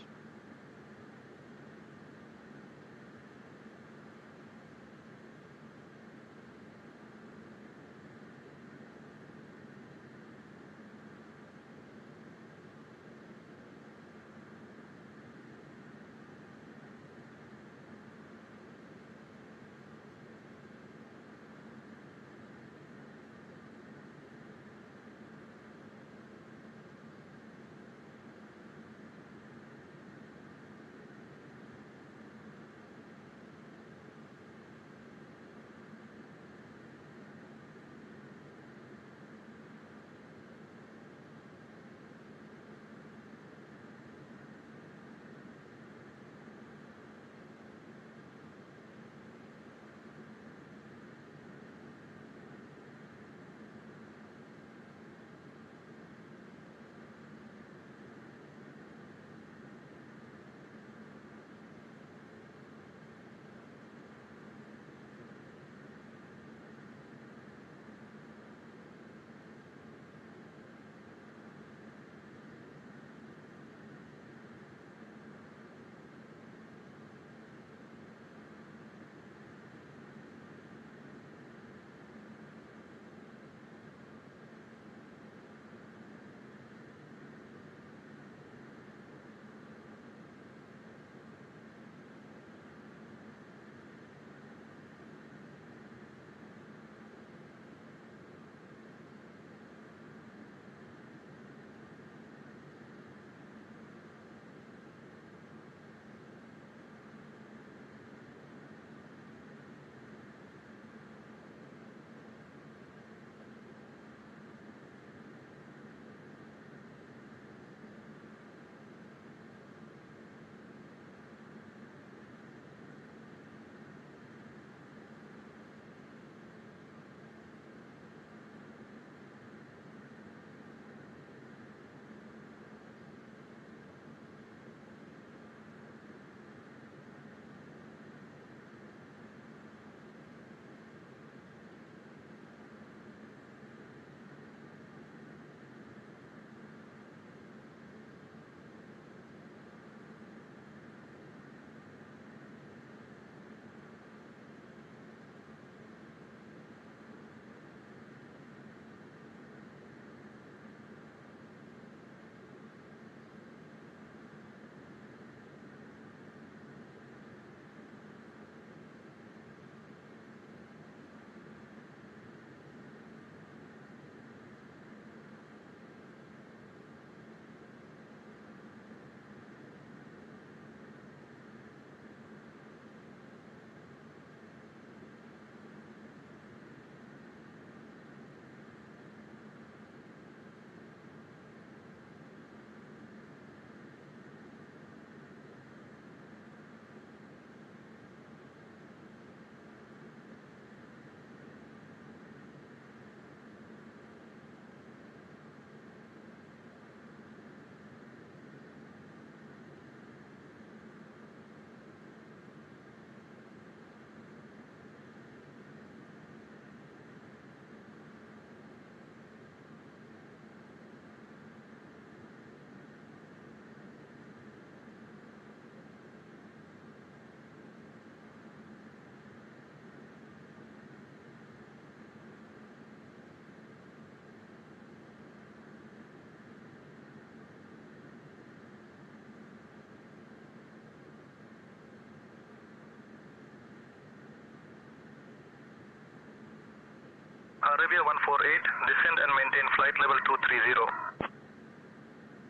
Arabia 148, descend and maintain flight level 230.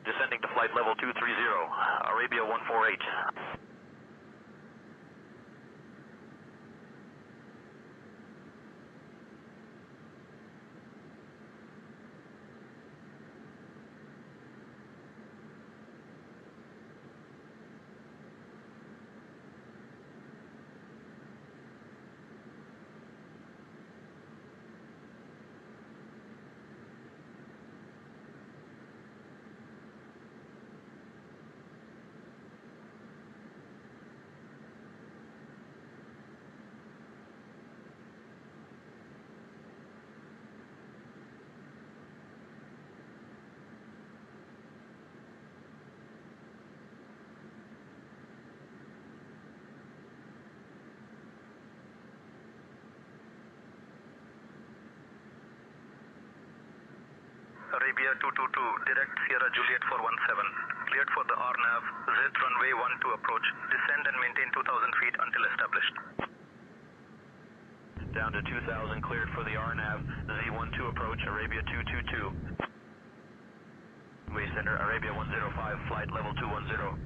Descending to flight level 230, Arabia 148. Arabia 222, direct Sierra Juliet 417. Cleared for the RNAV, Z runway 12 approach. Descend and maintain 2000 feet until established. Down to 2000, cleared for the RNAV, Z12 approach, Arabia 222. Way center, Arabia 105, flight level 210.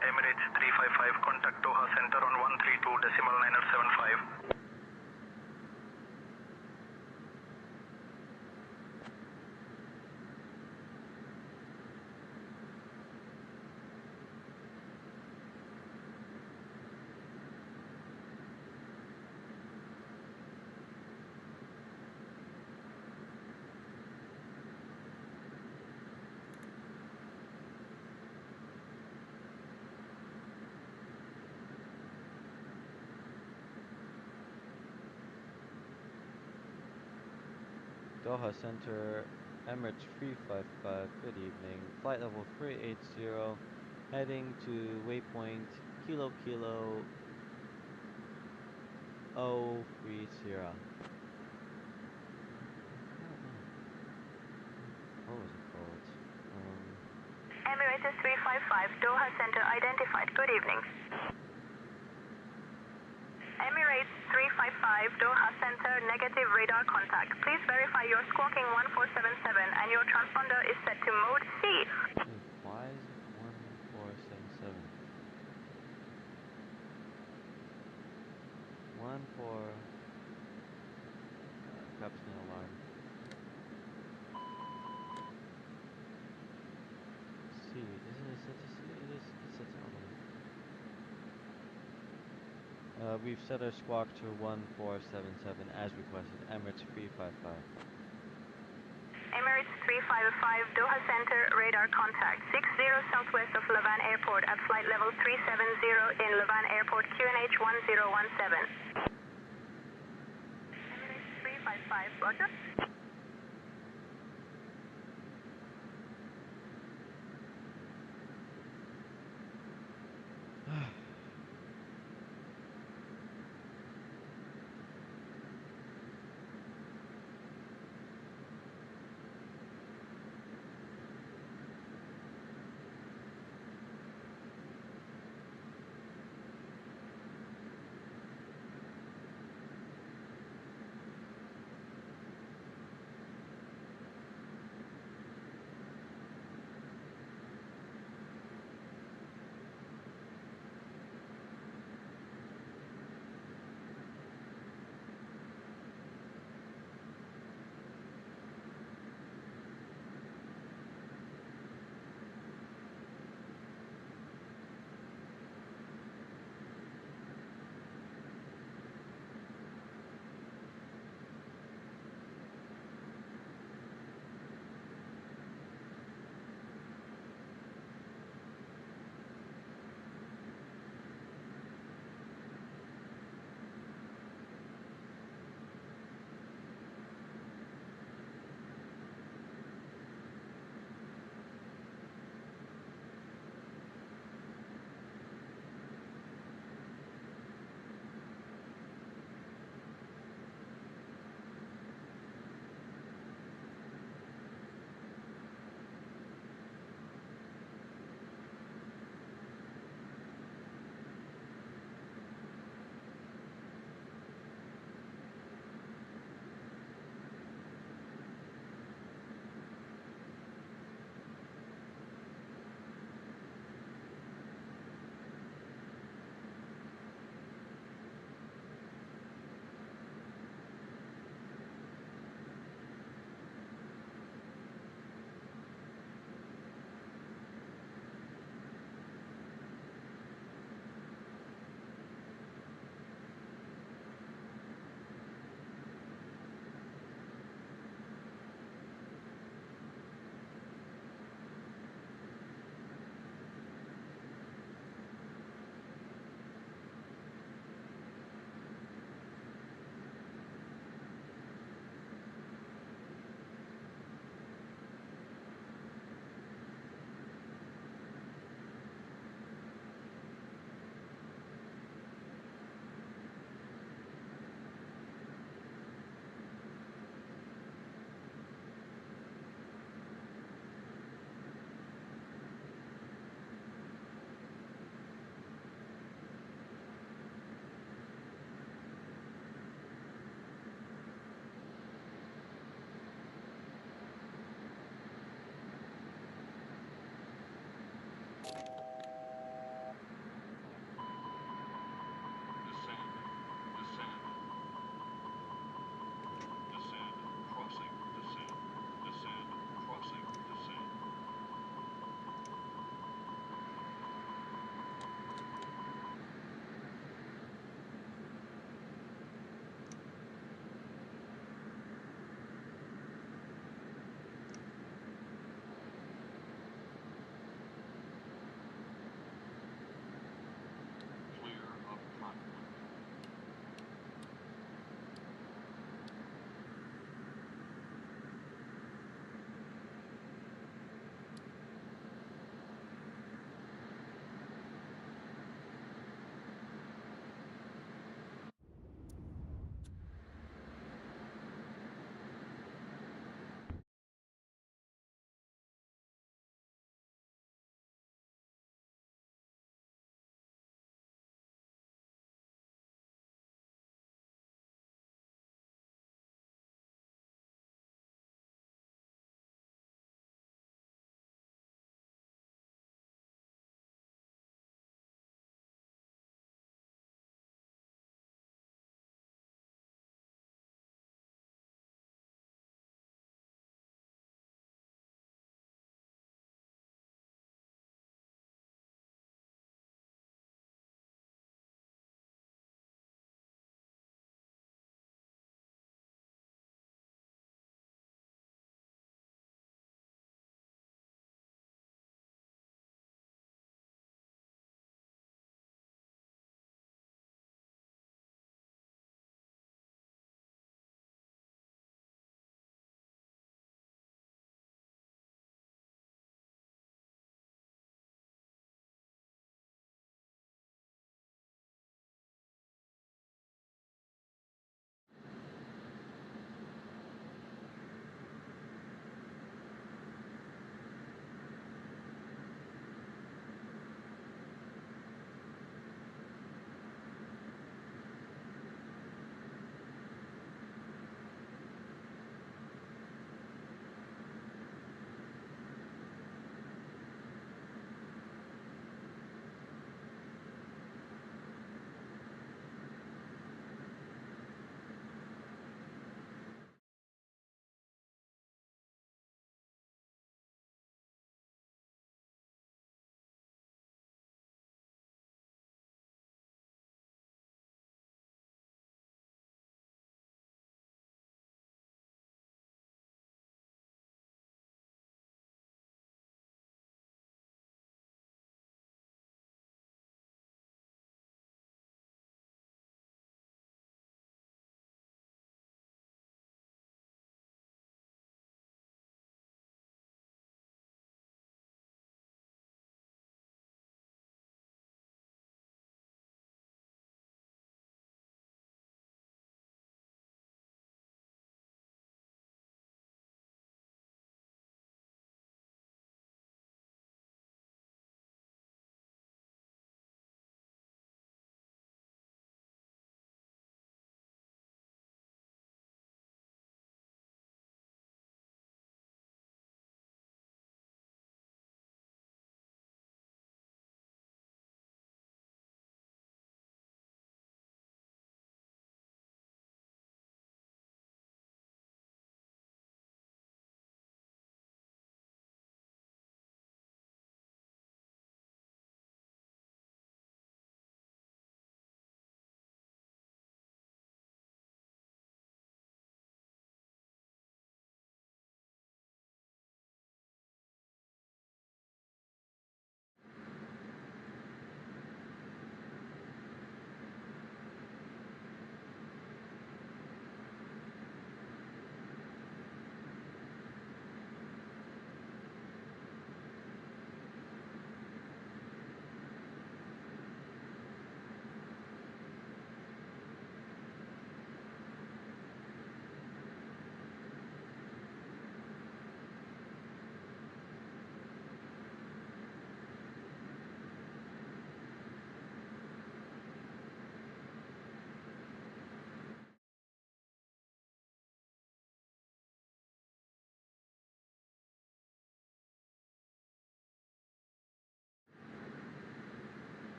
Emirates 355, contact Doha Center on 132.975. Doha Center, Emirates 355, good evening. Flight level 380, heading to waypoint Kilo Kilo 030. God, no. What was it called? Emirates 355, Doha Center identified. Good evening. Emirates 355, Doha Center, negative radar contact. Please verify your squawking 1477 and your transponder is set to mode C. Wait, why is it 1477? 14. Perhaps an alarm. C. Isn't it set to C? It is. It's set to alarm. We've set our squawk to 1477 as requested. Emirates 355. Emirates 355, Doha Center, radar contact. 60 southwest of Levan Airport at flight level 370 in Levan Airport, QNH 1017. Emirates 355, roger.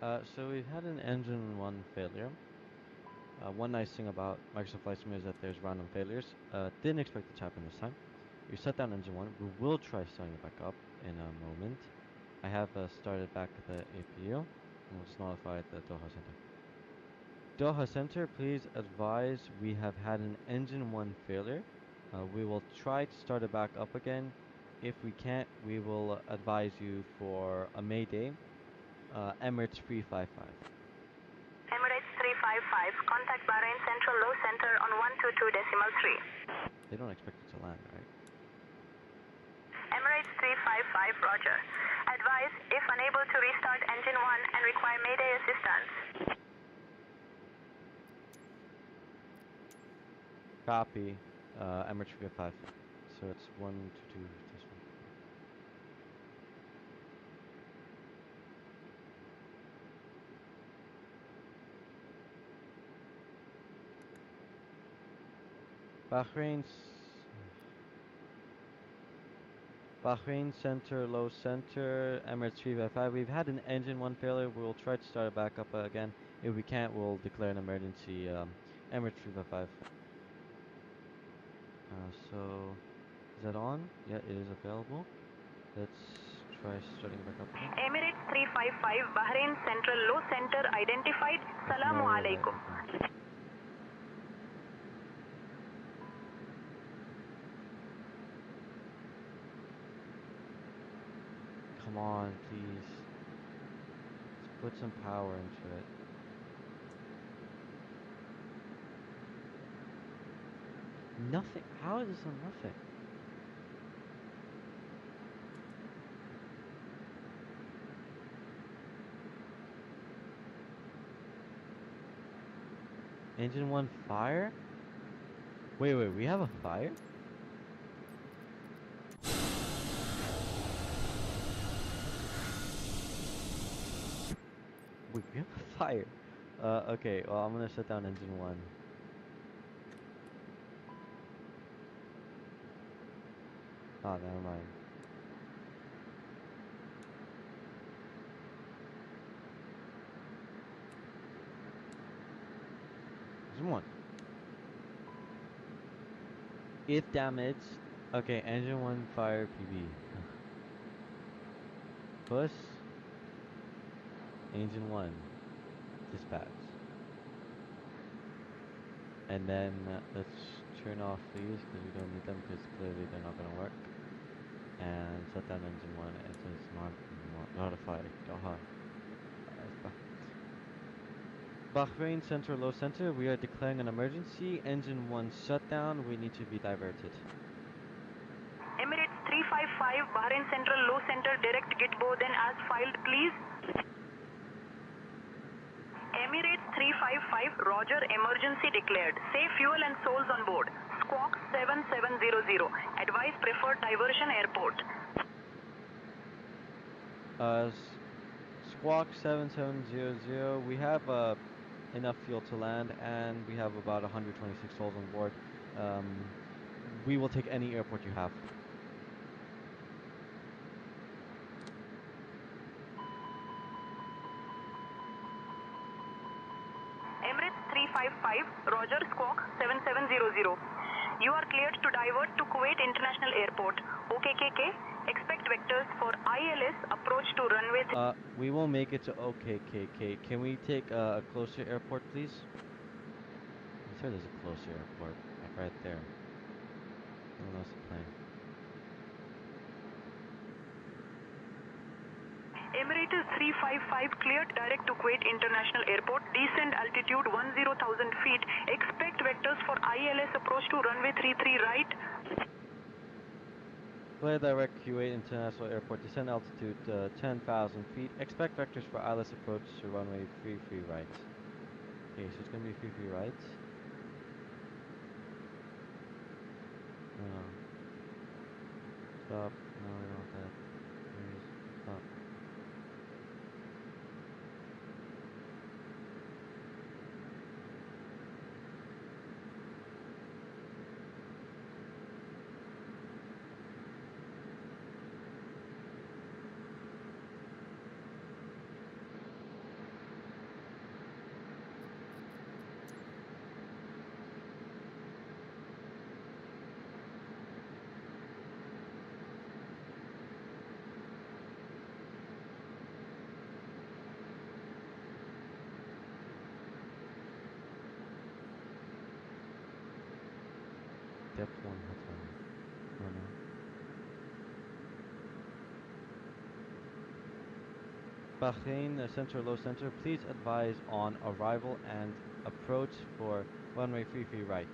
So we've had an engine one failure. One nice thing about Microsoft Flight Simulator is that there's random failures. Didn't expect it to happen this time. We shut down engine one. We will try starting it back up in a moment. I have started back the APU, and we'll just notify the Doha Center. Doha Center, please advise we have had an engine one failure. We will try to start it back up again. If we can't, we will advise you for a Mayday, Emirates 355. Emirates 355, contact Bahrain Central Low Center on 122.3. They don't expect it to land, right? Emirates 355, roger. Advise if unable to restart engine 1 and require Mayday assistance. Copy, Emirates 355. So it's 122 this one. Bahrain Center, Low Center, Emirates 355. We've had an engine one failure. We'll try to start it back up again. If we can't, we'll declare an emergency. Emirates 355. So, is that on? Yeah, it is available. Let's try starting it back up again. Emirates 355, Bahrain Central Low Center identified. Salamu alaikum. Okay. Come on, please. Let's put some power into it. Nothing. How is this on nothing? Engine one fire? Wait, we have a fire? Wait, we have a fire. Okay, well, I'm gonna shut down engine one. Oh, never mind. Engine one. If damaged. Okay, engine one fire PB. Push. Engine one. Dispatch. And then let's turn off these because we don't need them because clearly they're not gonna work. And shut down engine one and just notify Doha. Bahrain Center, Low Center, we are declaring an emergency. Engine 1 shutdown. We need to be diverted. Emirates 355, Bahrain Central Low Center, direct Gitbo, then as filed, please. Emirates 355, roger, emergency declared. Save fuel and souls on board. Squawk 7700. Advise preferred diversion airport. Squawk 7700. We have enough fuel to land, and we have about 126 souls on board. We will take any airport you have. Emirates 355, roger, squawk 7700. You are cleared to divert to Kuwait International Airport. OKKK, expect vectors for ILS approach to runway. We will make it to OKKK. Can we take a closer airport, please? I'm sure there's a closer airport, like right there. No one else is playing. Emirates 355 cleared direct to Kuwait International Airport. Descend altitude 10,000 feet. Expect vectors for ILS approach to runway 33 right. Clear direct Kuwait International Airport. Descend altitude 10,000 feet. Expect vectors for ILS approach to runway 33 right. Okay, so it's gonna be 33 right. No. Stop. No, we don't want that. Please. Stop. Bahrain center low center. Please advise on arrival and approach for runway 33 right.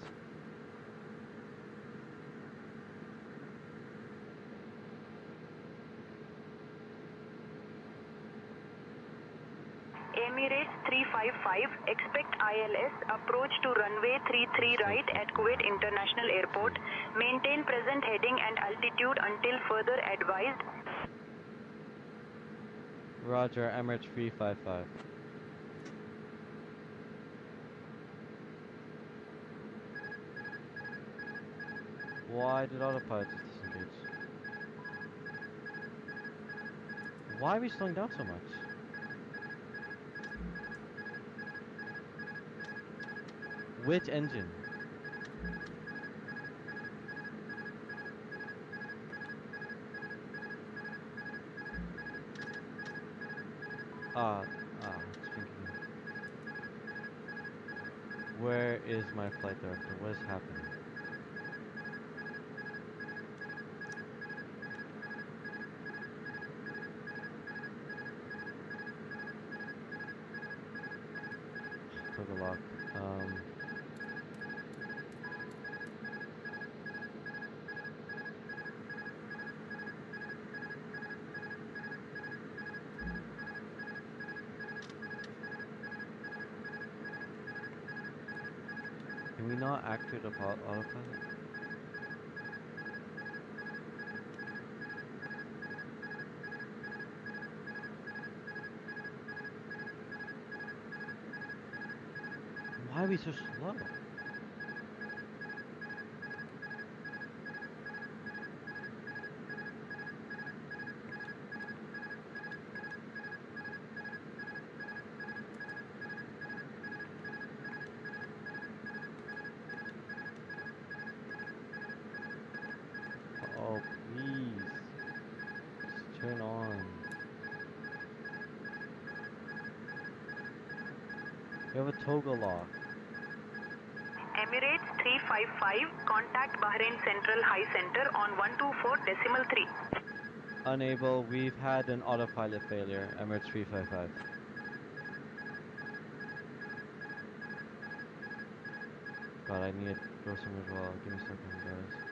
Emirates 355, expect ILS, approach to runway 33 right at Kuwait International Airport. Maintain present heading and altitude until further advised. Roger, Emirates 355. Why did autopilot just disengage? Why are we slowing down so much? Which engine? It's thinking. Where is my flight director? What is happening? Took a lock. Can we not activate autopilot? Why are we so slow? Oh, please. Just turn on. We have a toggle lock. Emirates 355, contact Bahrain Central High Center on 124.3. Unable. We've had an autopilot failure. Emirates 355. God, I need to go somewhere as well. Give me a second, guys.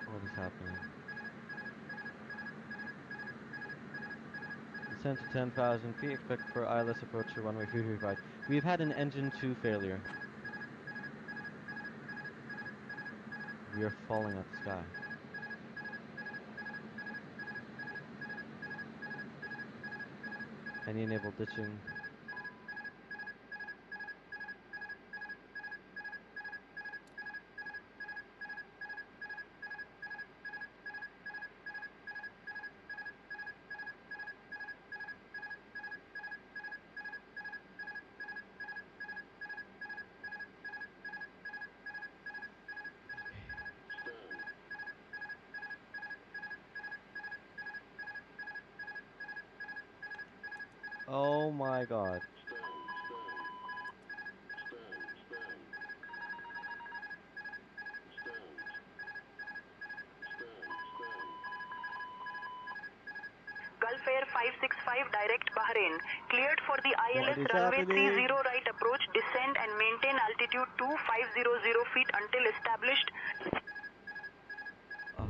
What is happening? Descent to 10,000 feet. Expect for ILS approach to runway 335. We've had an engine 2 failure. We are falling out the sky. Any enable ditching. Oh my god. Gulf Air 565, direct Bahrain. Cleared for the What ILS is runway happening? 30 right approach, descend and maintain altitude 2500 feet until established.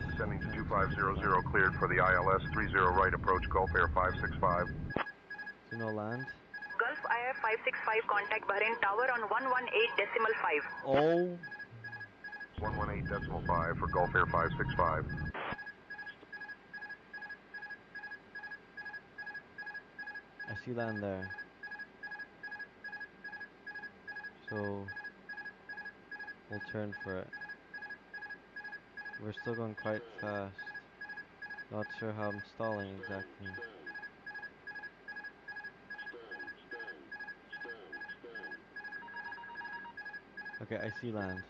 Descending to 2500, cleared for the ILS 30 right approach, Gulf Air 565. To no land. Gulf Air 565, contact Bahrain Tower on 118.5. Oh. 118.5 for Gulf Air 565. I see land there. So we'll turn for it. We're still going quite fast. Not sure how I'm stalling exactly. Okay, I see land.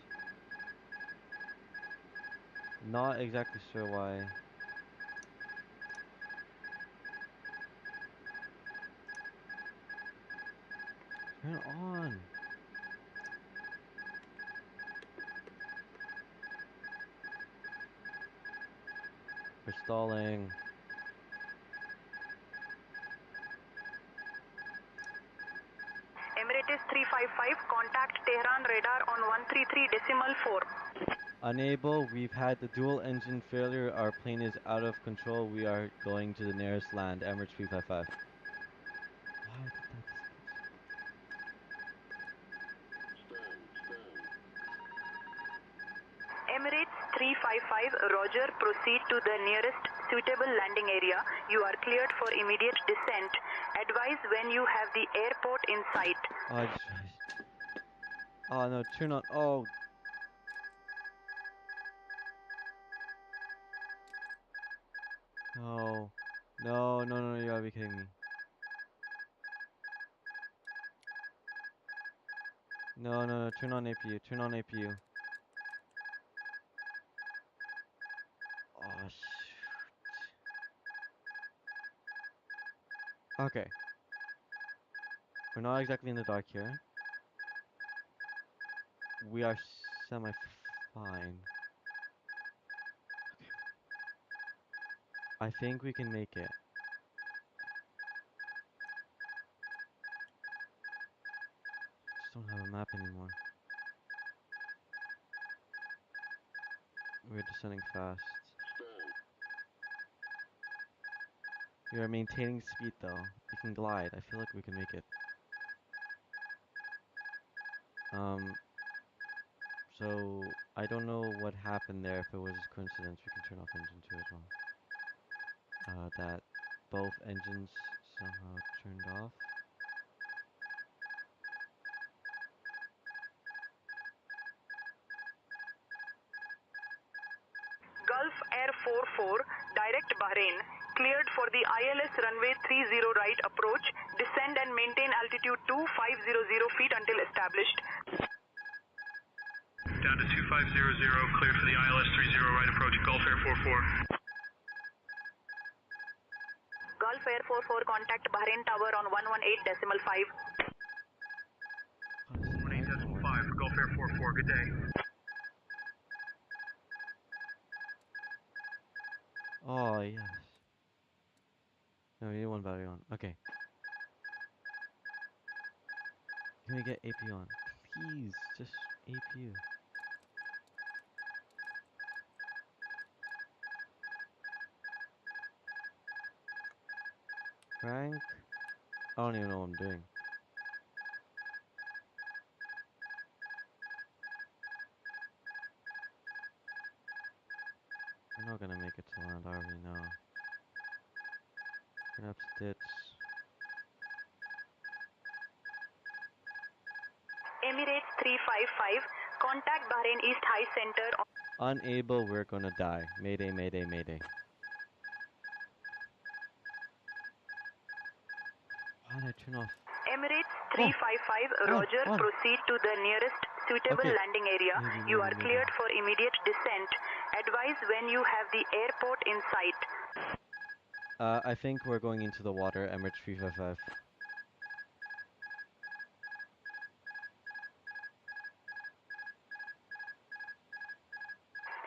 Not exactly sure why. Turn on. We're stalling. Emirates 355, contact Tehran radar on 133.4. Unable. We've had the dual engine failure. Our plane is out of control. We are going to the nearest land. Emirates 355. Why did that Emirates 355, Roger, proceed to the nearest suitable landing area. You are cleared for immediate descent. Advise when you have the airport in sight. Oh, I just realized. Oh no, turn on. Oh. No. No, no, no, you gotta be kidding me. No, no, no, turn on APU, turn on APU. Oh, shoot. Okay. We're not exactly in the dark here. We are semi-fine. Okay. I think we can make it. Just don't have a map anymore. We're descending fast. We are maintaining speed though. We can glide. I feel like we can make it. So I don't know what happened there. If it was a coincidence, we can turn off engine 2 as well. That both engines somehow turned off. Gulf Air 44, direct Bahrain, cleared for the ILS runway 30 right approach, descend and maintain altitude 2500 feet until established. Down to 2500, cleared for the ILS 30 right approach, Gulf Air 44. Gulf Air 44, contact Bahrain Tower on 118.5. 118.5, Gulf Air 44, good day. Oh yes. No, we need one battery on. Okay. Can we get APU on? Please, just APU. Frank? I don't even know what I'm doing. We're not gonna make it to land, I already know. We're gonna have to ditch. Emirates 355, contact Bahrain East High Center on Unable, we're gonna die. Mayday, mayday, mayday. Why did I turn off? Emirates 355, On, Roger, on. proceed to the nearest suitable Okay. landing area. Maybe, You maybe, are maybe. cleared for immediate descent. Advise when you have the airport in sight. I think we're going into the water, Emirates 355.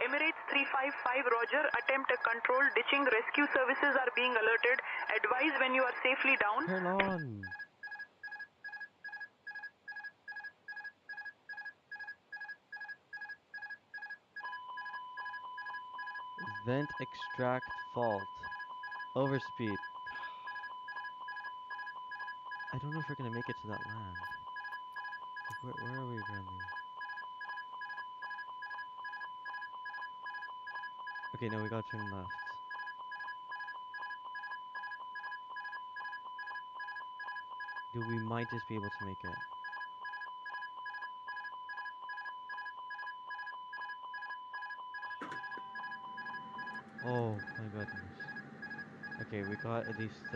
Emirates 355, Roger, attempt a control ditching. Rescue services are being alerted. Advise when you are safely down. Turn on! Vent extract fault. Overspeed. I don't know if we're gonna make it to that land. Like, where are we currently? Okay, no, we gotta turn left. Dude, we might just be able to make it. Oh my goodness. Okay, we got at least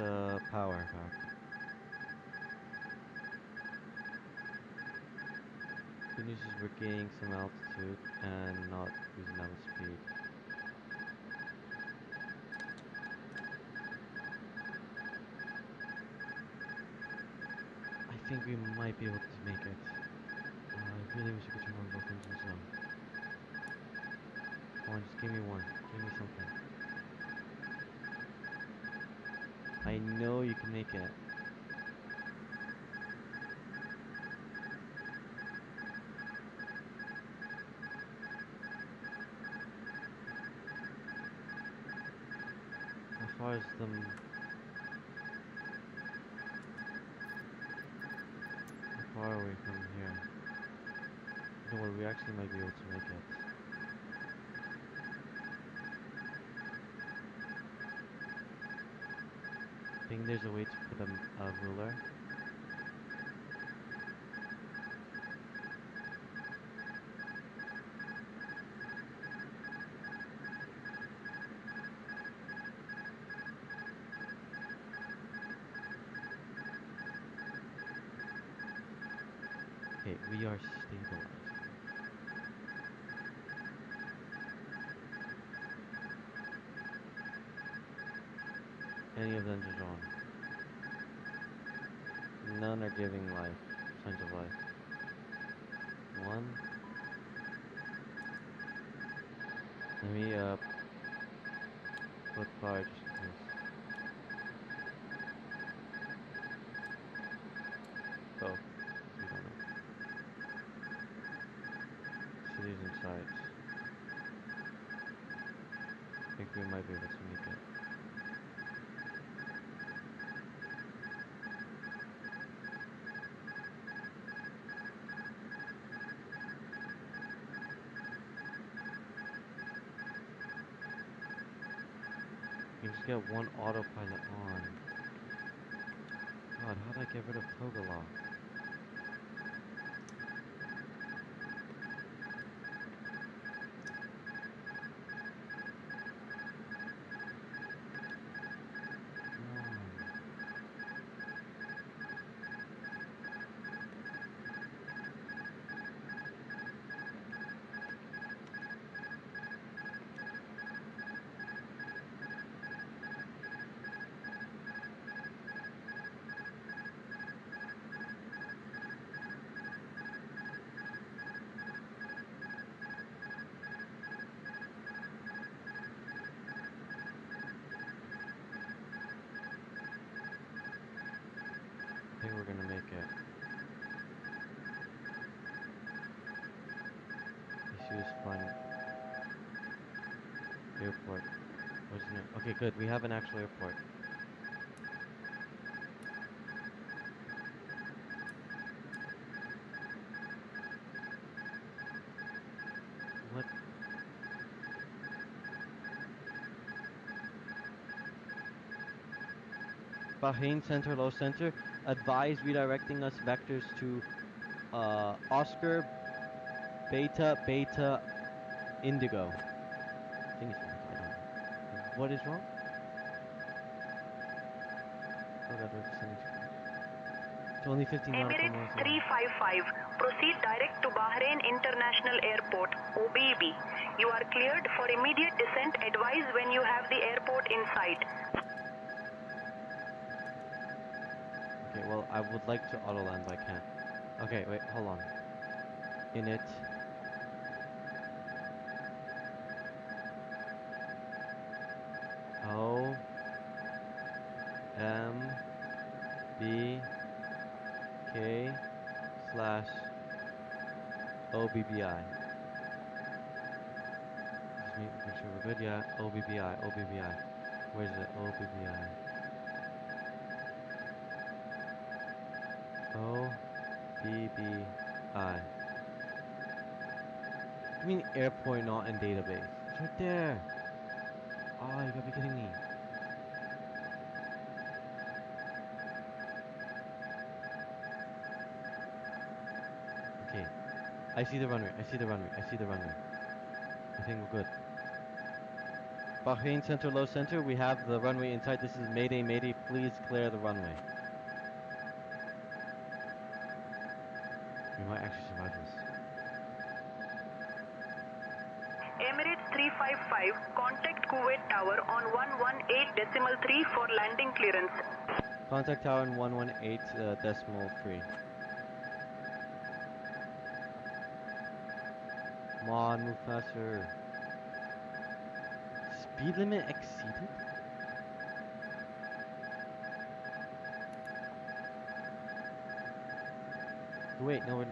power back. Good news is we're gaining some altitude and not losing that much speed. I think we might be able to make it. I really wish I could turn on both engines though. Come on, just give me one. Give me something. I know you can make it. How far is them? How far are we from here? You know what? We actually might be able to make it. I think there's a way to put a ruler. Okay, we are stabilizing. Any of the engines are on. None are giving life, signs of life. One. Let me put fire just in case. Both, because we don't know. Cities inside. I think we might be able to make it. You can just get one autopilot on. God, how did I get rid of toga lock? Come on. I think we're gonna make it. Issues fun. Airport. Wasn't it? Okay, good. We have an actual airport. What? Bahrain Center, Low Center. Advise redirecting us vectors to Oscar, Beta, Beta, Indigo. I think it's Indigo. I don't know. What is wrong? Oh god, we're descending too fast. It's only 15 nautical Emirates miles away. 355, proceed direct to Bahrain International Airport, OBB. You are cleared for immediate descent. Advise when you have the airport in sight. Okay, well, I would like to auto land, but I can't. Okay, wait, hold on. Init. O M B K slash OBBI. Just make sure we're good. Yeah, OBBI, OBBI. Where's it? OBBI. OBBI. You mean airport, not in database? It's right there. Oh, you gotta be kidding me. Okay. I see the runway. I see the runway. I see the runway. I think we're good. Bahrain Center, Low Center. We have the runway inside. This is Mayday, Mayday. Please clear the runway. We might actually survive this. Emirates 355, contact Kuwait Tower on 118.3 for landing clearance. Contact tower on 118.3. Come on, move faster. Speed limit exceeded? Wait, no,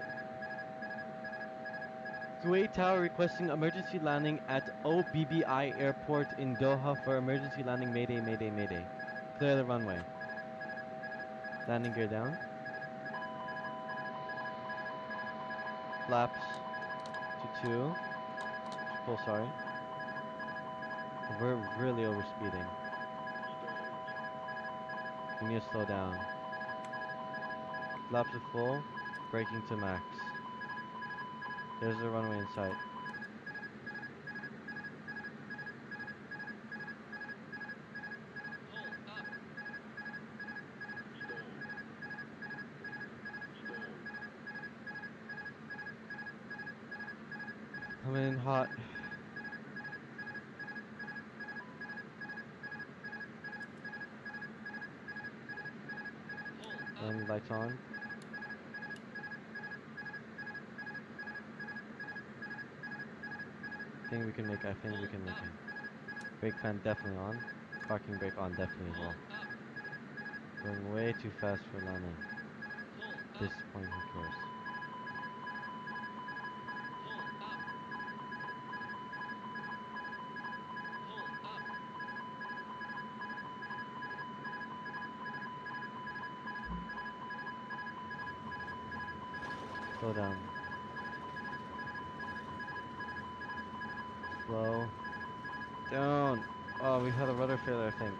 Kuwait Tower requesting emergency landing at OBBI Airport in Doha for emergency landing. Mayday, mayday, mayday. Clear the runway. Landing gear down. Flaps to 2. Full, sorry. We're really overspeeding. We need to slow down. Flaps to full. Braking to max. There's the runway in sight. Coming in hot. And lights on. I think we can make it. Brake fan definitely on. Parking brake on definitely as well. Going way too fast for landing. At this point, who cares? Slow down. Slow down. Oh, we had a rudder failure, I think.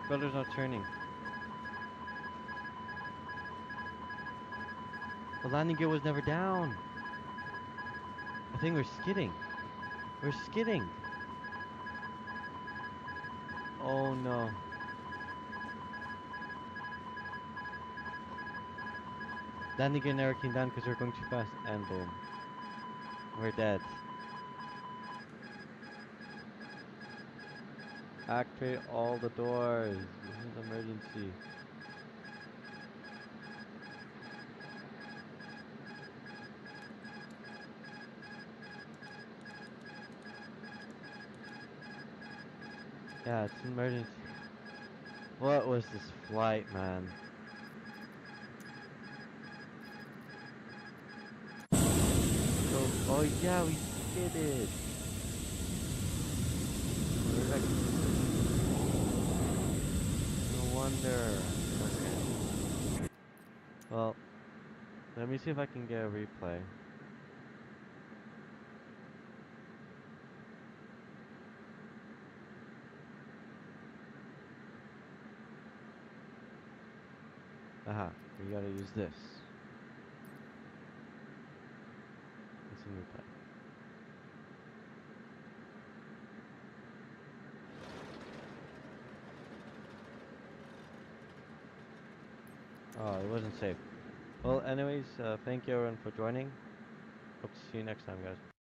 Rudder's not turning. The landing gear was never down. I think we're skidding. We're skidding. Oh no. Landing gear never came down because we were going too fast. And boom. We're dead. Activate all the doors. This is an emergency. Yeah, it's an emergency. What was this flight, man? So, oh yeah, we skidded. No wonder. Well, let me see if I can get a replay. Aha, we gotta use this. It's a replay. Oh, it wasn't safe. Well, anyways, thank you everyone for joining. Hope to see you next time, guys.